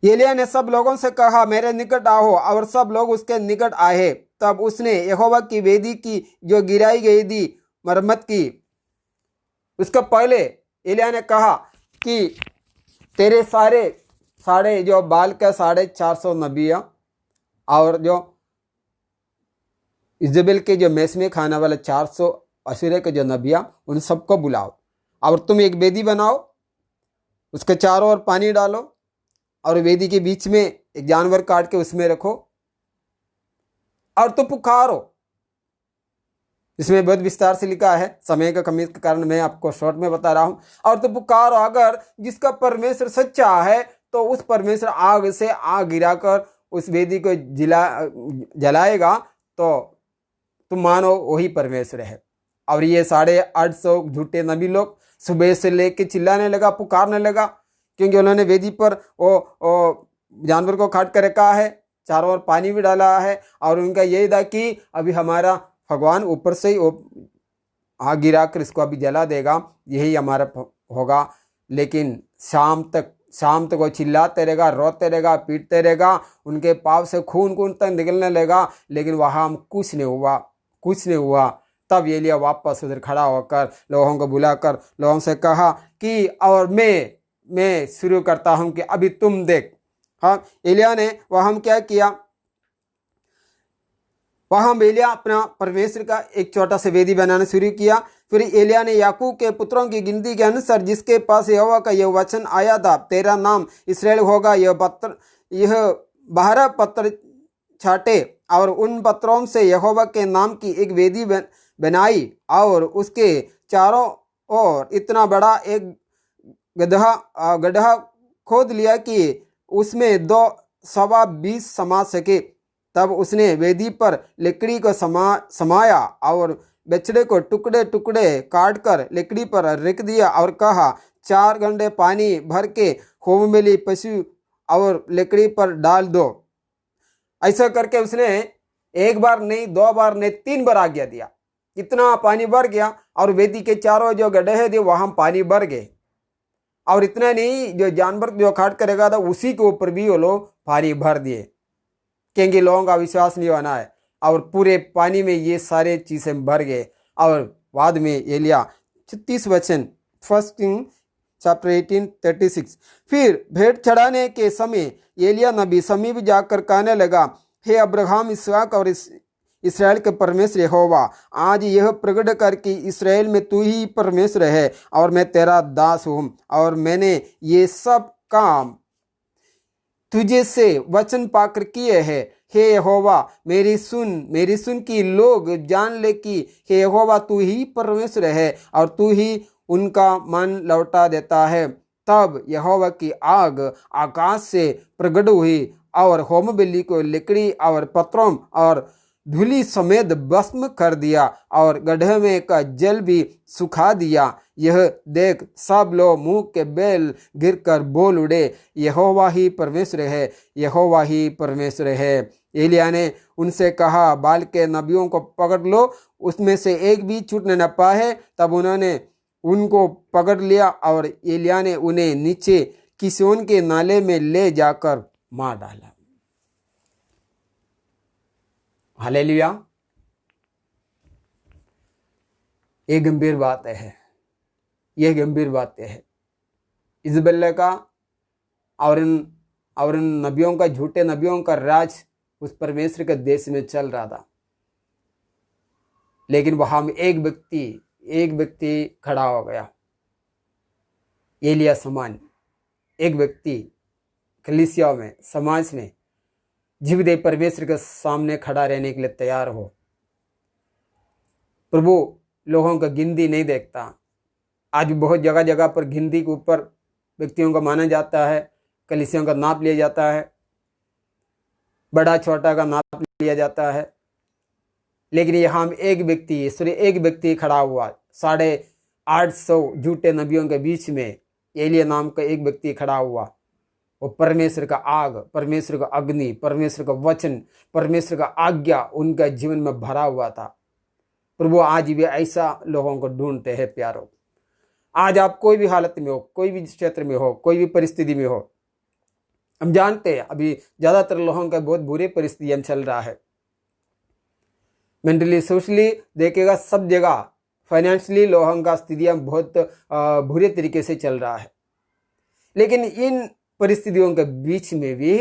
एलिया ने सब लोगों से कहा, मेरे निकट आओ। और सब लोग उसके निकट आए। तब उसने यहोवा की वेदी की जो गिराई गई थी मरम्मत की। उसके पहले एलिया ने कहा कि तेरे साढ़े जो बाल का 450 नबियाँ और जो इजबेल के जो मेस में खाने वाले 400 अशूरे के जो नबियाँ, उन सबको बुलाओ और तुम एक वेदी बनाओ, उसके चारों ओर पानी डालो और वेदी के बीच में एक जानवर काट के उसमें रखो और तो पुकारो। इसमें बहुत विस्तार से लिखा है, समय का कमी के कारण मैं आपको शॉर्ट में बता रहा हूं। और तो पुकारो, अगर जिसका परमेश्वर सच्चा है तो उस परमेश्वर आग से आग गिराकर उस वेदी को जलाएगा, तो तुम मानो वही परमेश्वर है। और ये 850 झूठे नबी लोग सुबह से लेके चिल्लाने लगा, पुकारने लगा, क्योंकि उन्होंने वेदी पर वो जानवर को काट कर रखा है, चारों ओर पानी भी डाला है और उनका यही था कि अभी हमारा भगवान ऊपर से ही आग गिरा कर इसको अभी जला देगा, यही हमारा होगा। लेकिन शाम तक वो चिल्लाते रहेगा, रोते रहेगा, पीटते रहेगा, उनके पाँव से खून तक निकलने लगा, लेकिन वहाँ कुछ नहीं हुआ। तब एलिया वापस उधर खड़ा होकर लोगों को बुलाकर लोगों से कहा कि और मैं शुरू करता हूं कि अभी तुम देख। हाँ, एलिया ने वहां क्या किया? वहां एलिया अपना परमेश्वर का एक छोटा सा वेदी बनाना शुरू किया। फिर एलिया ने याकूब के पुत्रों की गिनती के अनुसार जिसके पास यहोवा का यह वचन आया था, तेरा नाम इस्राएल होगा, यह 12 पत्थर छाटे और उन पत्थरों से यहोवा के नाम की एक वेदी बनाई और उसके चारों ओर इतना बड़ा एक गड्ढा खोद लिया कि उसमें 220 समा सके। तब उसने वेदी पर लकड़ी को समाया और बछड़े को टुकड़े टुकड़े काट कर लकड़ी पर रख दिया और कहा, 4 घंटे पानी भर के होमबलि पशु और लकड़ी पर डाल दो। ऐसा करके उसने एक बार नहीं, 2 बार नहीं, 3 बार आज्ञा दिया। इतना पानी भर गया और वेदी के चारों जो गड्ढे थे वहां पानी भर गए। और इतना नहीं, जो जानवर जो काट करेगा था उसी के ऊपर भी वो लोग पानी भर दिए, क्योंकि लोगों का विश्वास नहीं होना है। और पूरे पानी में ये सारे चीजें भर गए। और बाद में एलिया 36 वचन, 1 किंग चैप्टर 18:36। फिर भेंट चढ़ाने के समय एलिया नबी समीप जाकर कहने लगा, हे अब्राहम, इसहाक और इसराइल के परमेश्वर यहोवा, आज यह प्रकट कर कि इसराइल में तू ही परमेश्वर है और मैं तेरा दास हूँ, और मैंने ये सब काम तुझे से वचन पाकर किए हैं। हे यहोवा, मेरी सुन कि लोग जान ले कि हे यहोवा तू ही परमेश्वर है और तू ही उनका मन लौटा देता है। तब यहोवा की आग आकाश से प्रकट हुई और होमबलि को लकड़ी और पत्थरों और धूलि समेत भस्म कर दिया और गड्ढे में का जल भी सुखा दिया। यह देख सब लोग मुंह के बेल गिरकर बोल उड़े, यहोवा ही परमेश्वर है, यहोवा ही परमेश्वर है। एलिया ने उनसे कहा, बाल के नबियों को पकड़ लो, उसमें से एक भी छूटने न पाए। तब उन्होंने उनको पकड़ लिया और एलिया ने उन्हें नीचे किशोन के नाले में ले जाकर मार डाला। हालेलुया। ये गंभीर बात है, यह गंभीर बातें है। इजबेल का और इन नबियों का, झूठे नबियों का राज उस परमेश्वर के देश में चल रहा था। लेकिन वहां में एक व्यक्ति खड़ा हो गया, एलिया समान एक व्यक्ति कलीसिया में, समाज में जीवदे परमेश्वर के सामने खड़ा रहने के लिए तैयार हो। प्रभु लोगों का गिनती नहीं देखता। आज बहुत जगह जगह पर गिनती के ऊपर व्यक्तियों को माना जाता है, कलीसियों का नाप लिया जाता है, बड़ा छोटा का नाप लिया जाता है। लेकिन यहाँ एक व्यक्ति खड़ा हुआ, 850 झूठे नबियों के बीच में एलिया नाम का एक व्यक्ति खड़ा हुआ। वो परमेश्वर का आग, परमेश्वर का अग्नि, परमेश्वर का वचन, परमेश्वर का आज्ञा उनका जीवन में भरा हुआ था। प्रभु आज भी ऐसा लोगों को ढूंढते हैं प्यारों। आज आप कोई भी हालत में हो, कोई भी क्षेत्र में हो, कोई भी परिस्थिति में हो, हम जानते हैं अभी ज्यादातर लोगों का बहुत बुरी परिस्थिति में चल रहा है। मेंटली, सोशली देखेगा सब जगह, फाइनेंशियली लोगों का स्थितियां बहुत बुरे तरीके से चल रहा है। लेकिन इन परिस्थितियों के बीच में भी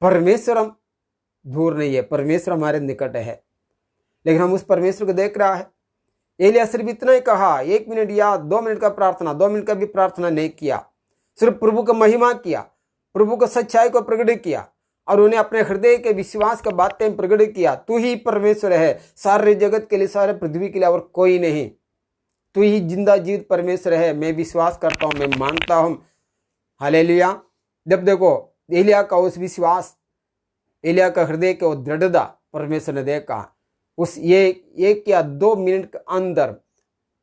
परमेश्वर हम दूर नहीं है, परमेश्वर हमारे निकट है। लेकिन हम उस परमेश्वर को देख रहा है। एलिया सिर्फ इतना ही कहा, 1 मिनट या 2 मिनट का प्रार्थना, 2 मिनट का भी प्रार्थना नहीं किया, सिर्फ प्रभु का महिमा किया, प्रभु को सच्चाई को प्रकट किया और उन्हें अपने हृदय के विश्वास का बातें प्रकट किया। तू ही परमेश्वर है, सारे जगत के लिए, सारे पृथ्वी के लिए और कोई नहीं। तू ही जिंदा जीवित परमेश्वर है, मैं विश्वास करता हूं, मैं मानता हूं। हालेलुया। जब देखो एलिया का उस विश्वास, एलिया का हृदय के दृढ़ता परमेश्वर ने देखा, उस ये 1 या 2 मिनट के अंदर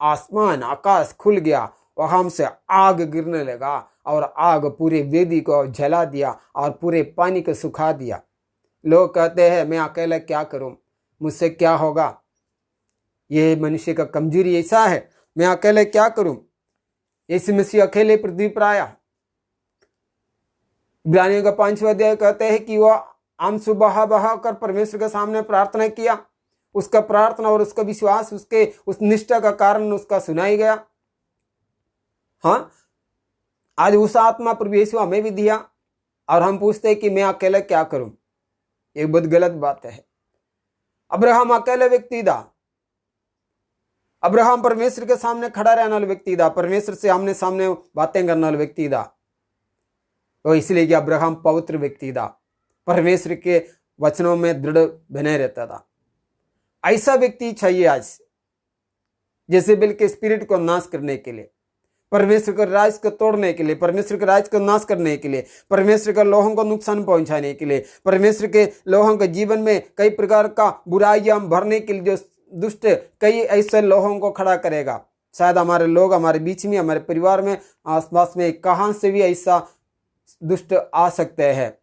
आसमान, आकाश खुल गया, वहां से आग गिरने लगा और आग पूरे वेदी को जला दिया और पूरे पानी को सुखा दिया। लोग कहते हैं मैं अकेला क्या करूं, मुझसे क्या होगा, ये मनुष्य का कमजोरी ऐसा है, मैं अकेले क्या करूं। यीशु मसीह अकेले पृथ्वी पर आया। इब्रानियों का 5वां अध्याय कहते हैं कि वह आंसू बहा कर परमेश्वर के सामने प्रार्थना किया। उसका प्रार्थना और उसका विश्वास, उसके उस निष्ठा का कारण उसका सुनाई गया। हाँ, आज उस आत्मा प्रभु यीशु हमें भी दिया और हम पूछते हैं कि मैं अकेले क्या करूं। ये बहुत गलत बात है। अब्राहम अकेले व्यक्ति था। अब्राहम परमेश्वर के सामने खड़ा रहने वाला व्यक्ति था, परमेश्वर से आमने सामने बातें करने वाला व्यक्ति था। तो इसलिए कि अब्राहम पवित्र व्यक्ति था, परमेश्वर के वचनों में दृढ़ बने रहता था। ऐसा व्यक्ति चाहिए आज जेजेबेल के स्पिरिट को नाश करने के लिए, परमेश्वर के राज को तोड़ने के लिए, परमेश्वर के राज को नाश करने के लिए, परमेश्वर के लोगों को नुकसान पहुंचाने के लिए, परमेश्वर के लोगों के जीवन में कई प्रकार का बुराइयां भरने के लिए जो दुष्ट कई ऐसे लोगों को खड़ा करेगा। शायद हमारे लोग हमारे बीच में, हमारे परिवार में, आसपास में कहां से भी ऐसा दुष्ट आ सकते हैं।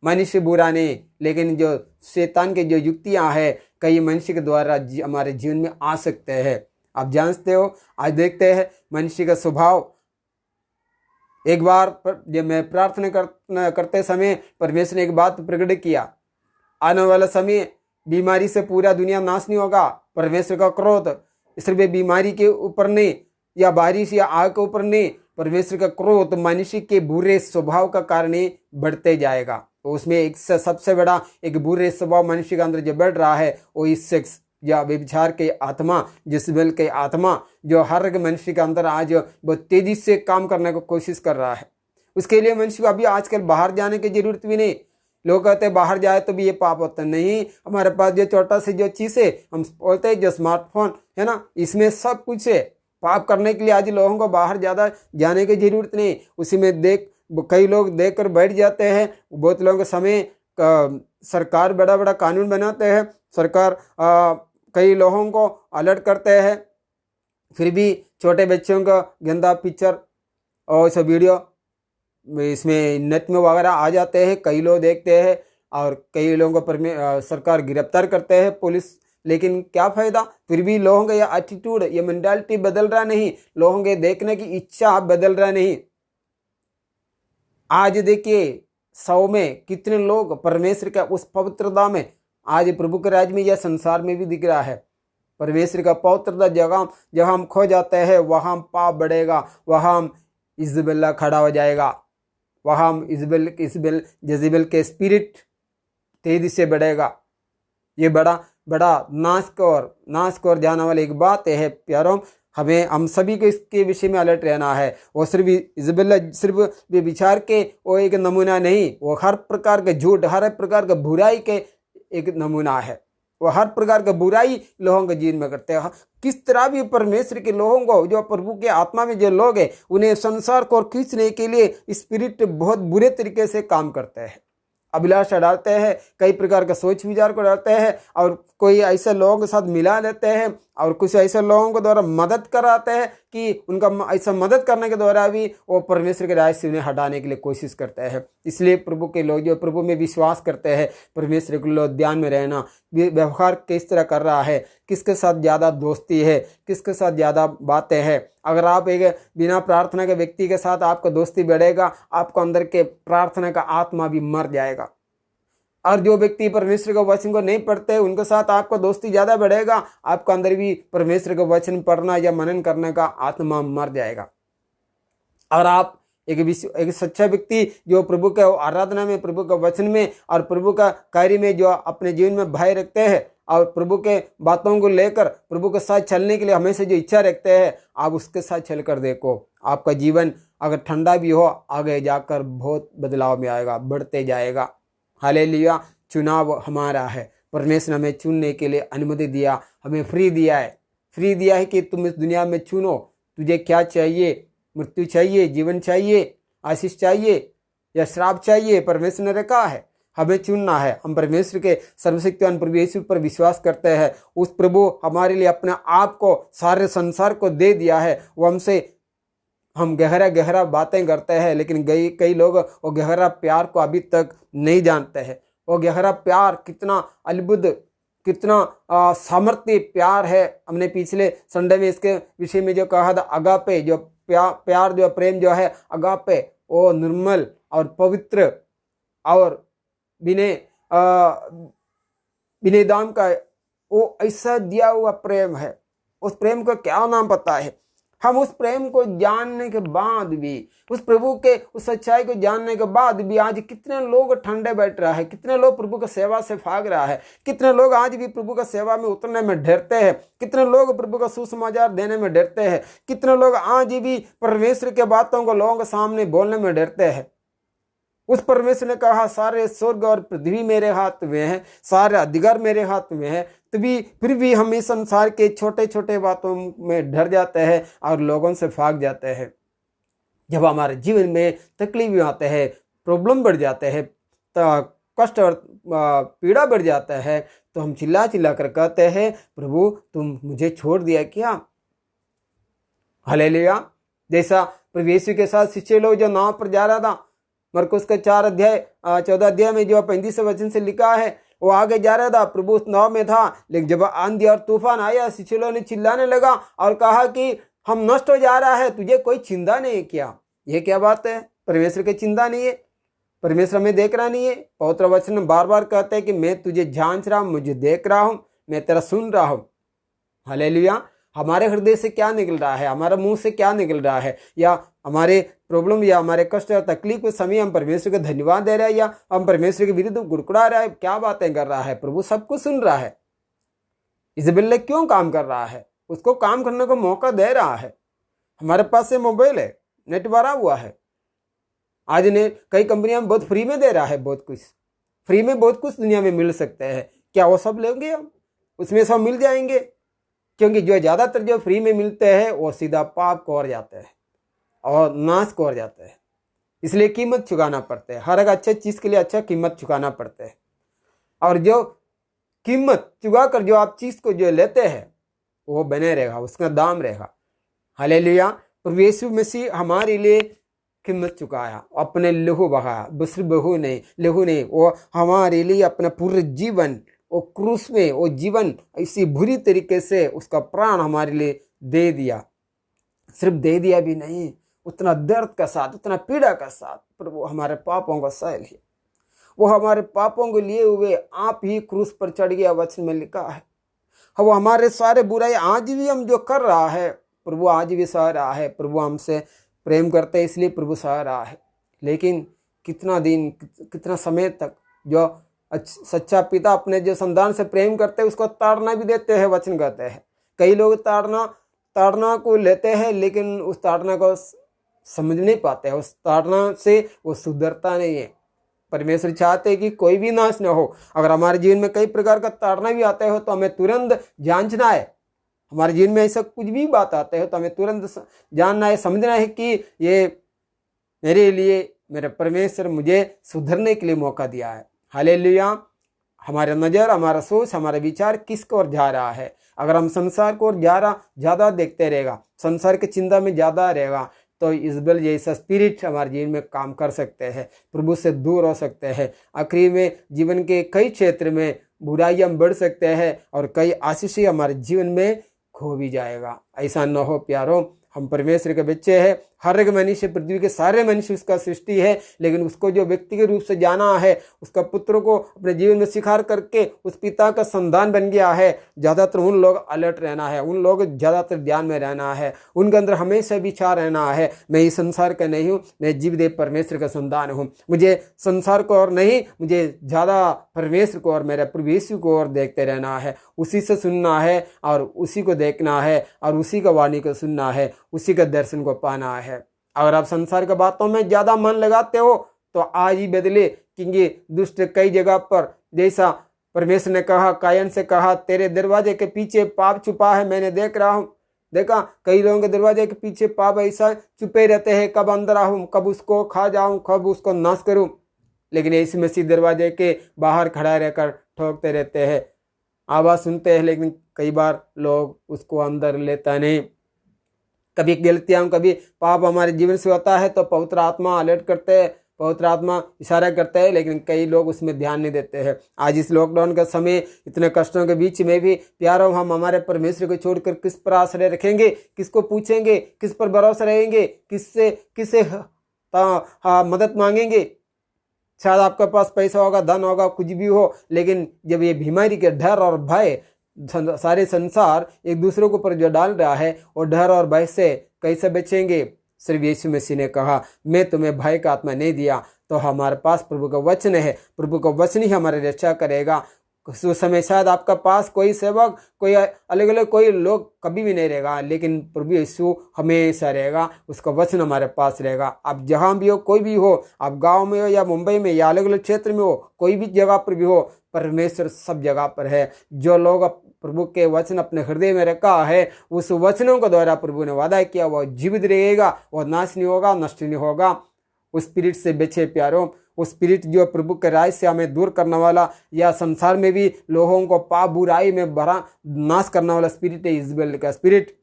मनुष्य बुरा नहीं, लेकिन जो शैतान के जो युक्तियां हैं कई मनुष्य के द्वारा हमारे जीवन में आ सकते हैं। आप जानते हो, आज देखते हैं मनुष्य का स्वभाव। एक बार जब मैं प्रार्थना करते समय परमेश्वर ने एक बात प्रकट किया, आने वाला समय बीमारी से पूरा दुनिया नाश नहीं होगा। परमेश्वर का क्रोध सिर्फ बीमारी के ऊपर नहीं या बारिश या आग के ऊपर नहीं, परमेश्वर का क्रोध मनुष्य के बुरे स्वभाव का कारण ही बढ़ते जाएगा। तो उसमें एक सबसे बड़ा एक बुरे स्वभाव मनुष्य के अंदर जो बढ़ रहा है वो इस सेक्स या व्यभिचार के आत्मा, जिसबेल के आत्मा जो हर एक मनुष्य के अंदर आज बहुत तेजी से काम करने की कोशिश कर रहा है। उसके लिए मनुष्य को अभी आजकल बाहर जाने की जरूरत भी नहीं। लोग कहते हैं बाहर जाए तो भी ये पाप होता नहीं। हमारे पास जो छोटा सी जो चीज़ है, हम बोलते हैं जो स्मार्टफोन है ना, इसमें सब कुछ है। पाप करने के लिए आज लोगों को बाहर ज़्यादा जाने की जरूरत नहीं। उसी में कई लोग देख कर बैठ जाते हैं। बहुत लोगों के समय सरकार बड़ा बड़ा कानून बनाते हैं, सरकार कई लोगों को अलर्ट करते हैं, फिर भी छोटे बच्चों का गंदा पिक्चर और सब वीडियो इसमें नेट में वगैरह आ जाते हैं। कई लोग देखते हैं और कई लोगों को सरकार गिरफ्तार करते हैं, पुलिस। लेकिन क्या फ़ायदा, फिर भी लोगों का ये एटीट्यूड, ये मेंटालिटी बदल रहा नहीं, लोगों के देखने की इच्छा बदल रहा नहीं। आज देखिए 100 में कितने लोग परमेश्वर का उस पवित्रता में, आज प्रभु के राज्य में या संसार में भी दिख रहा है। परमेश्वर का पवित्रता जगह हम खो जाते हैं, वहाँ पाप बढ़ेगा, वहाँ इजबेल खड़ा हो जाएगा, वहाँ जेजेबेल के स्पिरिट तेजी से बढ़ेगा। ये बड़ा नाश को जाने वाली एक बात है प्यारों। हम सभी को इसके विषय में अलर्ट रहना है। वो सिर्फ इजबेल सिर्फ विचार के वो एक नमूना नहीं, वो हर प्रकार के झूठ, हर प्रकार के बुराई के एक नमूना है। वो हर प्रकार का बुराई लोगों के जीवन में करते हैं। किस तरह भी परमेश्वर के लोगों को, जो प्रभु के आत्मा में जो लोग हैं, उन्हें संसार को खींचने के लिए स्पिरिट बहुत बुरे तरीके से काम करते हैं, अभिलाषा डालते हैं, कई प्रकार का सोच विचार को डालते हैं, और कोई ऐसे लोगों के साथ मिला लेते हैं, और कुछ ऐसे लोगों के द्वारा मदद कराते हैं कि उनका ऐसा मदद करने के द्वारा भी वो परमेश्वर के राज से उन्हें हटाने के लिए कोशिश करते हैं। इसलिए प्रभु के लोग जो प्रभु में विश्वास करते हैं, परमेश्वर के लोग ध्यान में रहना, व्यवहार किस तरह कर रहा है, किसके साथ ज़्यादा दोस्ती है, किसके साथ ज़्यादा बातें हैं। अगर आप एक बिना प्रार्थना के व्यक्ति के साथ आपका दोस्ती बढ़ेगा, आपको अंदर के प्रार्थना का आत्मा भी मर जाएगा। और जो व्यक्ति परमेश्वर के वचन को नहीं पढ़ते, उनके साथ आपका दोस्ती ज़्यादा बढ़ेगा, आपका अंदर भी परमेश्वर के वचन पढ़ना या मनन करने का आत्मा मर जाएगा। और आप एक सच्चा व्यक्ति जो प्रभु के आराधना में, प्रभु के वचन में और प्रभु का कार्य में जो अपने जीवन में भय रखते हैं और प्रभु के बातों को लेकर प्रभु के साथ चलने के लिए हमेशा जो इच्छा रखते हैं, आप उसके साथ चलकर देखो, आपका जीवन अगर ठंडा भी हो, आगे जाकर बहुत बदलाव में आएगा, बढ़ते जाएगा। हालेलुया। चुनाव हमारा है, परमेश्वर हमें चुनने के लिए अनुमति दिया, हमें फ्री दिया है कि तुम इस दुनिया में चुनो, तुझे क्या चाहिए, मृत्यु चाहिए, जीवन चाहिए, आशीष चाहिए या श्राप चाहिए, परमेश्वर ने रखा है, हमें चुनना है। हम परमेश्वर के सर्वशक्तिमान प्रभु यीशु पर विश्वास करते हैं। उस प्रभु हमारे लिए अपने आप को, सारे संसार को दे दिया है। वो हम गहरा बातें करते हैं, लेकिन कई लोग वो गहरा प्यार को अभी तक नहीं जानते हैं। वो गहरा प्यार कितना अद्भुत, कितना सामर्थ्य प्यार है। हमने पिछले संडे में इसके विषय में जो कहा था, अगापे, जो प्यार जो प्रेम जो है अगापे, वो निर्मल और पवित्र और बिना दाम का वो ऐसा दिया हुआ प्रेम है। उस प्रेम का क्या नाम पता है? हम उस प्रेम को जानने के बाद भी, उस प्रभु के उस सच्चाई को जानने के बाद भी आज कितने लोग ठंडे बैठ रहा है, कितने लोग प्रभु की सेवा से भाग रहा है, कितने लोग आज भी प्रभु की सेवा में उतरने में डरते हैं, कितने लोग प्रभु का सुसमाचार देने में डरते हैं, कितने लोग आज भी परमेश्वर के बातों को लोगों के सामने बोलने में डरते हैं। उस परमेश्वर ने कहा सारे स्वर्ग और पृथ्वी मेरे हाथ में है, सारे अधिकार मेरे हाथ में है, तभी फिर भी हम इस संसार के छोटे छोटे बातों में डर जाते हैं और लोगों से भाग जाते हैं। जब हमारे जीवन में तकलीफ आते हैं, प्रॉब्लम बढ़ जाते हैं, तो कष्ट और पीड़ा बढ़ जाता है, तो हम चिल्ला चिल्ला कर कहते हैं प्रभु तुम मुझे छोड़ दिया क्या। हालेलुया। जैसा प्रभु यीशु के साथ शिष्य लोग जो नाव पर जा रहा था, मरकुस का 14 अध्याय में जो 35 वचन से लिखा है, वो आगे जा रहा था, प्रभु उस नाव में था, लेकिन जब आंधी और तूफान आया, शिष्य लोगों ने चिल्लाने लगा और कहा कि हम नष्ट हो जा रहा है, तुझे कोई चिंता नहीं है क्या। ये क्या बात है, परमेश्वर की चिंता नहीं है, परमेश्वर हमें देख रहा नहीं है। पवित्र वचन में बार बार कहते हैं कि मैं तुझे जांच रहा हूं, मुझे देख रहा हूं, मैं तेरा सुन रहा हूं। हालेलुया। हमारे हृदय से क्या निकल रहा है, हमारे मुंह से क्या निकल रहा है, या हमारे प्रॉब्लम या हमारे कष्ट और तकलीफ के समय हम परमेश्वर को धन्यवाद दे रहे हैं या हम परमेश्वर के विरुद्ध गुड़गुड़ा रहा है, क्या बातें कर रहा है। प्रभु सब कुछ सुन रहा है। इज़बेल क्यों काम कर रहा है, उसको काम करने को मौका दे रहा है। हमारे पास से मोबाइल है, नेट भरा हुआ है। आज ने कई कंपनियां बहुत फ्री में दे रहा है, बहुत कुछ फ्री में, बहुत कुछ दुनिया में मिल सकते हैं। क्या वो सब लेंगे हम, उसमें सब मिल जाएंगे? क्योंकि जो ज़्यादातर जो फ्री में मिलते हैं वो सीधा पाप को ओर जाते हैं और नाश को ओर जाते हैं। इसलिए कीमत चुकाना पड़ता है, हर एक अच्छे चीज़ के लिए अच्छा कीमत चुकाना पड़ता है। और जो कीमत चुका कर जो आप चीज़ को जो लेते हैं वो बने रहेगा, उसका दाम रहेगा। हालेलुया। प्रभु यीशु मसीह हमारे लिए कीमत चुकाया, अपने लहू बहाया, दूसरी बहू नहीं, लहू नहीं, वो हमारे लिए अपना पूरे जीवन वो क्रूस में वो जीवन इसी बुरी तरीके से उसका प्राण हमारे लिए दे दिया। सिर्फ दे दिया भी नहीं, उतना दर्द का साथ, उतना पीड़ा का साथ प्रभु हमारे पापों को सह लिया। वो हमारे पापों को लिए हुए आप ही क्रूस पर चढ़ गया, वचन में लिखा है। वो हमारे सारे बुराई आज भी हम जो कर रहा है, प्रभु आज भी सह रहा है। प्रभु हमसे प्रेम करते हैं इसलिए प्रभु सह रहा है। लेकिन कितना दिन, कितना समय तक जो सच्चा पिता अपने जो संतान से प्रेम करते हैं उसको ताड़ना भी देते हैं, वचन कहते हैं। कई लोग ताड़ना को लेते हैं लेकिन उस ताड़ना को समझ नहीं पाते हैं, उस ताड़ना से वो सुधरता नहीं है। परमेश्वर चाहते हैं कि कोई भी नाश न हो। अगर हमारे जीवन में कई प्रकार का ताड़ना भी आते हो तो हमें तुरंत जांचना है। हमारे जीवन में ऐसा कुछ भी बात आते हो तो हमें तुरंत जानना है, समझना है कि ये मेरे लिए मेरे परमेश्वर मुझे सुधरने के लिए मौका दिया है। हालेलुया। हमारा नज़र, हमारा सोच, हमारा विचार किसको ओर जा रहा है। अगर हम संसार को ज़्यादा देखते रहेगा, संसार की चिंता में ज़्यादा रहेगा, तो इज़बेल जैसा स्पिरिट हमारे जीवन में काम कर सकते हैं, प्रभु से दूर हो सकते हैं। आखिरी में जीवन के कई क्षेत्र में बुराई हम बढ़ सकते हैं और कई आशीषें हमारे जीवन में खो भी जाएगा। ऐसा न हो प्यारो, हम परमेश्वर के बच्चे हैं। हर एक मनुष्य, पृथ्वी के सारे मनुष्य उसका सृष्टि है, लेकिन उसको जो व्यक्ति के रूप से जाना है, उसका पुत्र को अपने जीवन में स्वीकार करके उस पिता का संतान बन गया है। ज़्यादातर उन लोग अलर्ट रहना है, उन लोग ज़्यादातर ध्यान में रहना है, उनके अंदर हमेशा विचार रहना है, मैं इस संसार का नहीं हूँ, मैं जीवदेव परमेश्वर का संतान हूँ। मुझे संसार को और नहीं, मुझे ज़्यादा परमेश्वर को और मेरे प्रभु यीशु को और देखते रहना है, उसी से सुनना है और उसी को देखना है और उसी का वाणी को सुनना है, उसी का दर्शन को पाना है। अगर आप संसार की बातों में ज़्यादा मन लगाते हो तो आज ही बदले, क्योंकि दुष्ट कई जगह पर, जैसा परमेश्वर ने कहा, कायन से कहा, तेरे दरवाजे के पीछे पाप छुपा है, मैंने देख रहा हूँ। देखा, कई लोगों के दरवाजे के पीछे पाप ऐसा छुपे रहते हैं, कब अंदर आऊँ, कब उसको खा जाऊँ, कब उसको नाश करूँ। लेकिन यीशु मसीह दरवाजे के बाहर खड़ा रहकर ठोकते रहते हैं, आवाज़ सुनते हैं, लेकिन कई बार लोग उसको अंदर लेता नहीं। कभी गलतियाँ, कभी पाप हमारे जीवन से होता है तो पवित्र आत्मा अलर्ट करते हैं, पवित्र आत्मा इशारा करते हैं, लेकिन कई लोग उसमें ध्यान नहीं देते हैं। आज इस लॉकडाउन का समय, इतने कष्टों के बीच में भी प्यारों, हम हमारे परमेश्वर को छोड़कर किस पर आश्रय रखेंगे, किसको पूछेंगे, किस पर भरोसा रहेंगे, किससे मदद मांगेंगे। शायद आपके पास पैसा होगा, धन होगा, कुछ भी हो, लेकिन जब ये बीमारी के डर और भय सारे संसार एक दूसरे के ऊपर जो डाल रहा है, और डर और भय से कैसे बचेंगे। सिर्फ यीशु मसीह ने कहा, मैं तुम्हें भय का आत्मा नहीं दिया। तो हमारे पास प्रभु का वचन है, प्रभु का वचन ही हमारी रक्षा करेगा। उस समय शायद आपका पास कोई सेवक, कोई अलग अलग कोई लोग कभी भी नहीं रहेगा, लेकिन प्रभु यीशु हमेशा रहेगा, उसका वचन हमारे पास रहेगा। आप जहाँ भी हो, कोई भी हो, आप गांव में हो या मुंबई में या अलग अलग क्षेत्र में हो, कोई भी जगह पर भी हो, परमेश्वर सब जगह पर है। जो लोग प्रभु के वचन अपने हृदय में रखा है, उस वचनों के द्वारा प्रभु ने वादा किया वह जीवित रहेगा, वह नाश नहीं होगा, नष्ट नहीं होगा। उस स्पिरिट से बचे प्यारों, वो स्पिरिट जो प्रभु के राय से हमें दूर करने वाला या संसार में भी लोगों को पाप बुराई में भरा नाश करने वाला स्पिरिट है, इजबेल का स्पिरिट।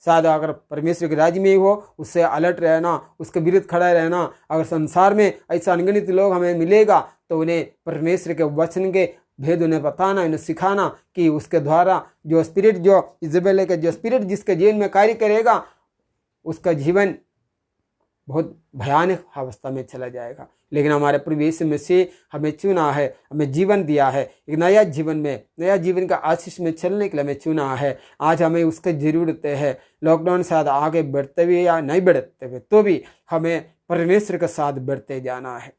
शायद अगर परमेश्वर के राज्य में ही हो, उससे अलर्ट रहना, उसके विरुद्ध खड़ा रहना। अगर संसार में ऐसा अनगिनत लोग हमें मिलेगा तो उन्हें परमेश्वर के वचन के भेद उन्हें बताना, उन्हें सिखाना कि उसके द्वारा जो स्पिरिट, जो इजबेल का जो स्पिरिट जिसके जीवन में कार्य करेगा, उसका जीवन बहुत भयानक अवस्था में चला जाएगा। लेकिन हमारे प्रभु यीशु मसीह हमें चुना है, हमें जीवन दिया है, एक नया जीवन में, नया जीवन का आशीष में चलने के लिए हमें चुना है। आज हमें उसकी ज़रूरत है। लॉकडाउन शायद आगे बढ़ते हुए या नहीं बढ़ते हुए, तो भी हमें परमेश्वर के साथ बढ़ते जाना है।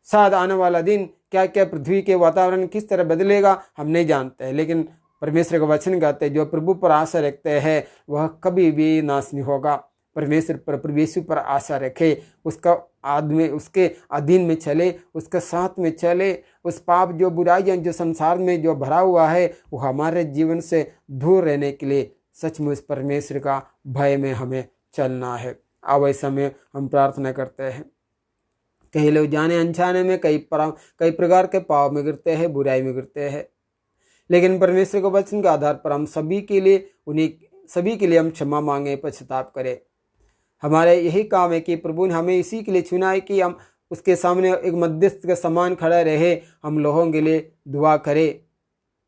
शायद आने वाला दिन क्या क्या पृथ्वी के वातावरण किस तरह बदलेगा हम नहीं जानते हैं, लेकिन परमेश्वर का वचन कहते हैं जो प्रभु पर आशा रखते हैं वह कभी भी नाश नहीं होगा। परमेश्वर पर, प्रभु यीशु पर आशा रखे, उसका आदमी उसके अधीन में चले, उसके साथ में चले। उस पाप जो बुराइयां जो संसार में जो भरा हुआ है वो हमारे जीवन से दूर रहने के लिए सचमुच परमेश्वर का भय में हमें चलना है। अब इस समय हम प्रार्थना करते हैं। कई लोग जाने अनजाने में कई प्रकार के पाप में गिरते हैं, बुराई में गिरते हैं, लेकिन परमेश्वर के वचन के आधार पर हम सभी के लिए हम क्षमा मांगे, पश्चाताप करें। हमारे यही काम है कि प्रभु ने हमें इसी के लिए चुना है कि हम उसके सामने एक मध्यस्थ के समान खड़ा रहे, हम लोगों के लिए दुआ करें,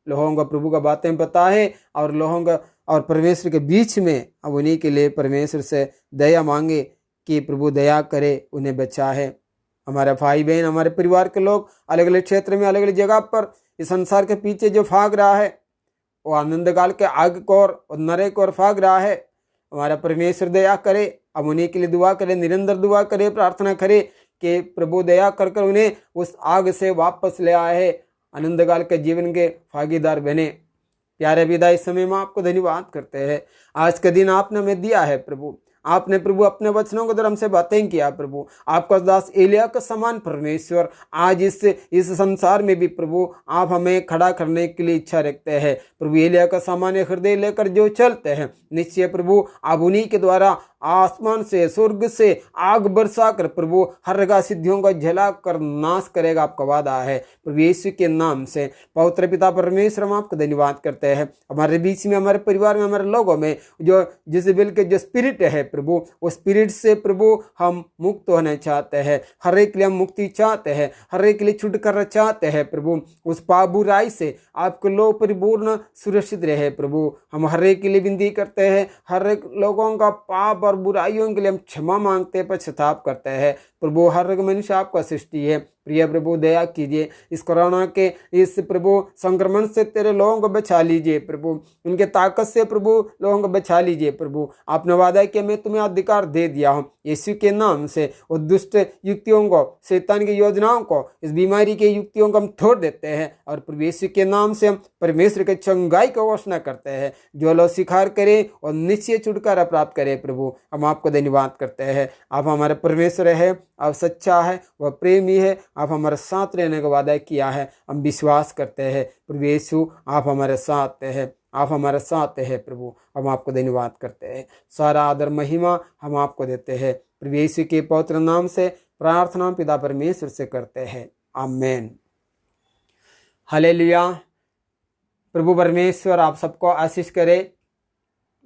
लोगों को प्रभु का बातें बताए और लोगों का और परमेश्वर के बीच में अब उन्हीं के लिए परमेश्वर से दया मांगे कि प्रभु दया करे, उन्हें बचाए। हमारे भाई बहन, हमारे परिवार के लोग अलग अलग क्षेत्र में, अलग अलग जगह पर इस संसार के पीछे जो भाग रहा है वो आनंद काल के आग को और नरक को और भाग रहा है। हमारा परमेश्वर दया करे, अब उन्हीं के लिए दुआ करें, निरंतर दुआ करें, प्रार्थना करें कि प्रभु दया कर कर उन्हें उस आग से वापस ले आए, आनंद काल के जीवन के भागीदार बने। प्यारे पिता, इस समय में आपको धन्यवाद करते हैं। आज का दिन आपने हमें दिया है प्रभु, आपने प्रभु अपने वचनों के द्वारा हमसे बातें किया प्रभु। आपका दास एलिया का समान परमेश्वर आज इस संसार में भी प्रभु आप हमें खड़ा करने के लिए इच्छा रखते हैं प्रभु। एलिया का सामान्य हृदय लेकर जो चलते हैं, निश्चय प्रभु आप उन्हीं के द्वारा आसमान से, स्वर्ग से आग बरसा कर प्रभु हर सिद्धियों का जला कर नाश करेगा, आपका वादा है प्रभु यीशु के नाम से। पवित्र पिता परमेश्वर, हम आपको धन्यवाद करते हैं। हमारे बीच में, हमारे परिवार में, हमारे लोगों में जो जिसबिल के जो स्पिरिट है प्रभु, उस स्पिरिट से प्रभु हम मुक्त होना चाहते हैं। हर एक के लिए हम मुक्ति चाहते हैं, हर एक के लिए छुटकारा चाहते हैं प्रभु। उस पाप बुराई से आपके लोग परिपूर्ण सुरक्षित रहे प्रभु। हम हर एक के लिए विनती करते हैं, हर एक लोगों का पाप और बुराइयों के लिए हम क्षमा मांगते हैं, पश्चाताप करते हैं प्रभु। हर एक मनुष्य आपका सृष्टि है, प्रिय प्रभु दया कीजिए। इस कोरोना के इस प्रभु संक्रमण से तेरे लोगों को बचा लीजिए प्रभु, उनके ताकत से प्रभु लोगों को बचा लीजिए प्रभु। आपने वादा किया मैं तुम्हें अधिकार दे दिया हूँ, यीशु के नाम से वो दुष्ट युक्तियों को, शैतान की योजनाओं को, इस बीमारी के युक्तियों को हम तोड़ देते हैं और प्रभु यीशु के नाम से हम परमेश्वर के चंगाई का घोषणा करते हैं। जो लोग स्वीकार करें और निश्चय छुटकारा प्राप्त करें प्रभु। हम आपको धन्यवाद करते हैं, आप हमारे परमेश्वर है, आप सच्चा है, वह प्रेमी है, आप हमारे साथ रहने का वादा किया है। हम विश्वास करते हैं प्रभु यीशु आप हमारे साथ हैं, आप हमारे साथ हैं प्रभु। हम आपको धन्यवाद करते हैं, सारा आदर महिमा हम आपको देते हैं प्रभु यीशु के पवित्र नाम से प्रार्थना पिता परमेश्वर से करते हैं, आमेन। हालेलुया। प्रभु परमेश्वर आप सबको आशीष करे।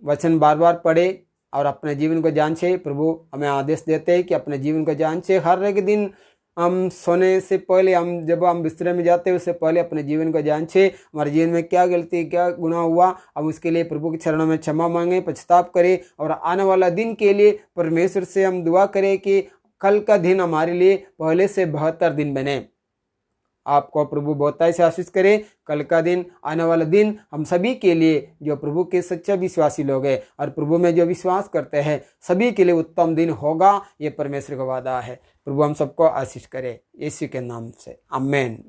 वचन बार बार पढ़े और अपने जीवन को जांचे। प्रभु हमें आदेश देते हैं कि अपने जीवन को जांचे। हर एक दिन हम सोने से पहले, हम जब हम बिस्तर में जाते हैं उससे पहले अपने जीवन को जांचे। हमारे जीवन में क्या गलती, क्या गुनाह हुआ, हम उसके लिए प्रभु के चरणों में क्षमा मांगे, पश्चाताप करें और आने वाला दिन के लिए परमेश्वर से हम दुआ करें कि कल का दिन हमारे लिए पहले से बेहतर दिन बने। आपको प्रभु बहुतायत से आशीष करे। कल का दिन, आने वाला दिन हम सभी के लिए जो प्रभु के सच्चा विश्वासी लोग हैं और प्रभु में जो विश्वास करते हैं सभी के लिए उत्तम दिन होगा, ये परमेश्वर का वादा है। प्रभु हम सबको आशीष करे यीशु के नाम से, आमेन।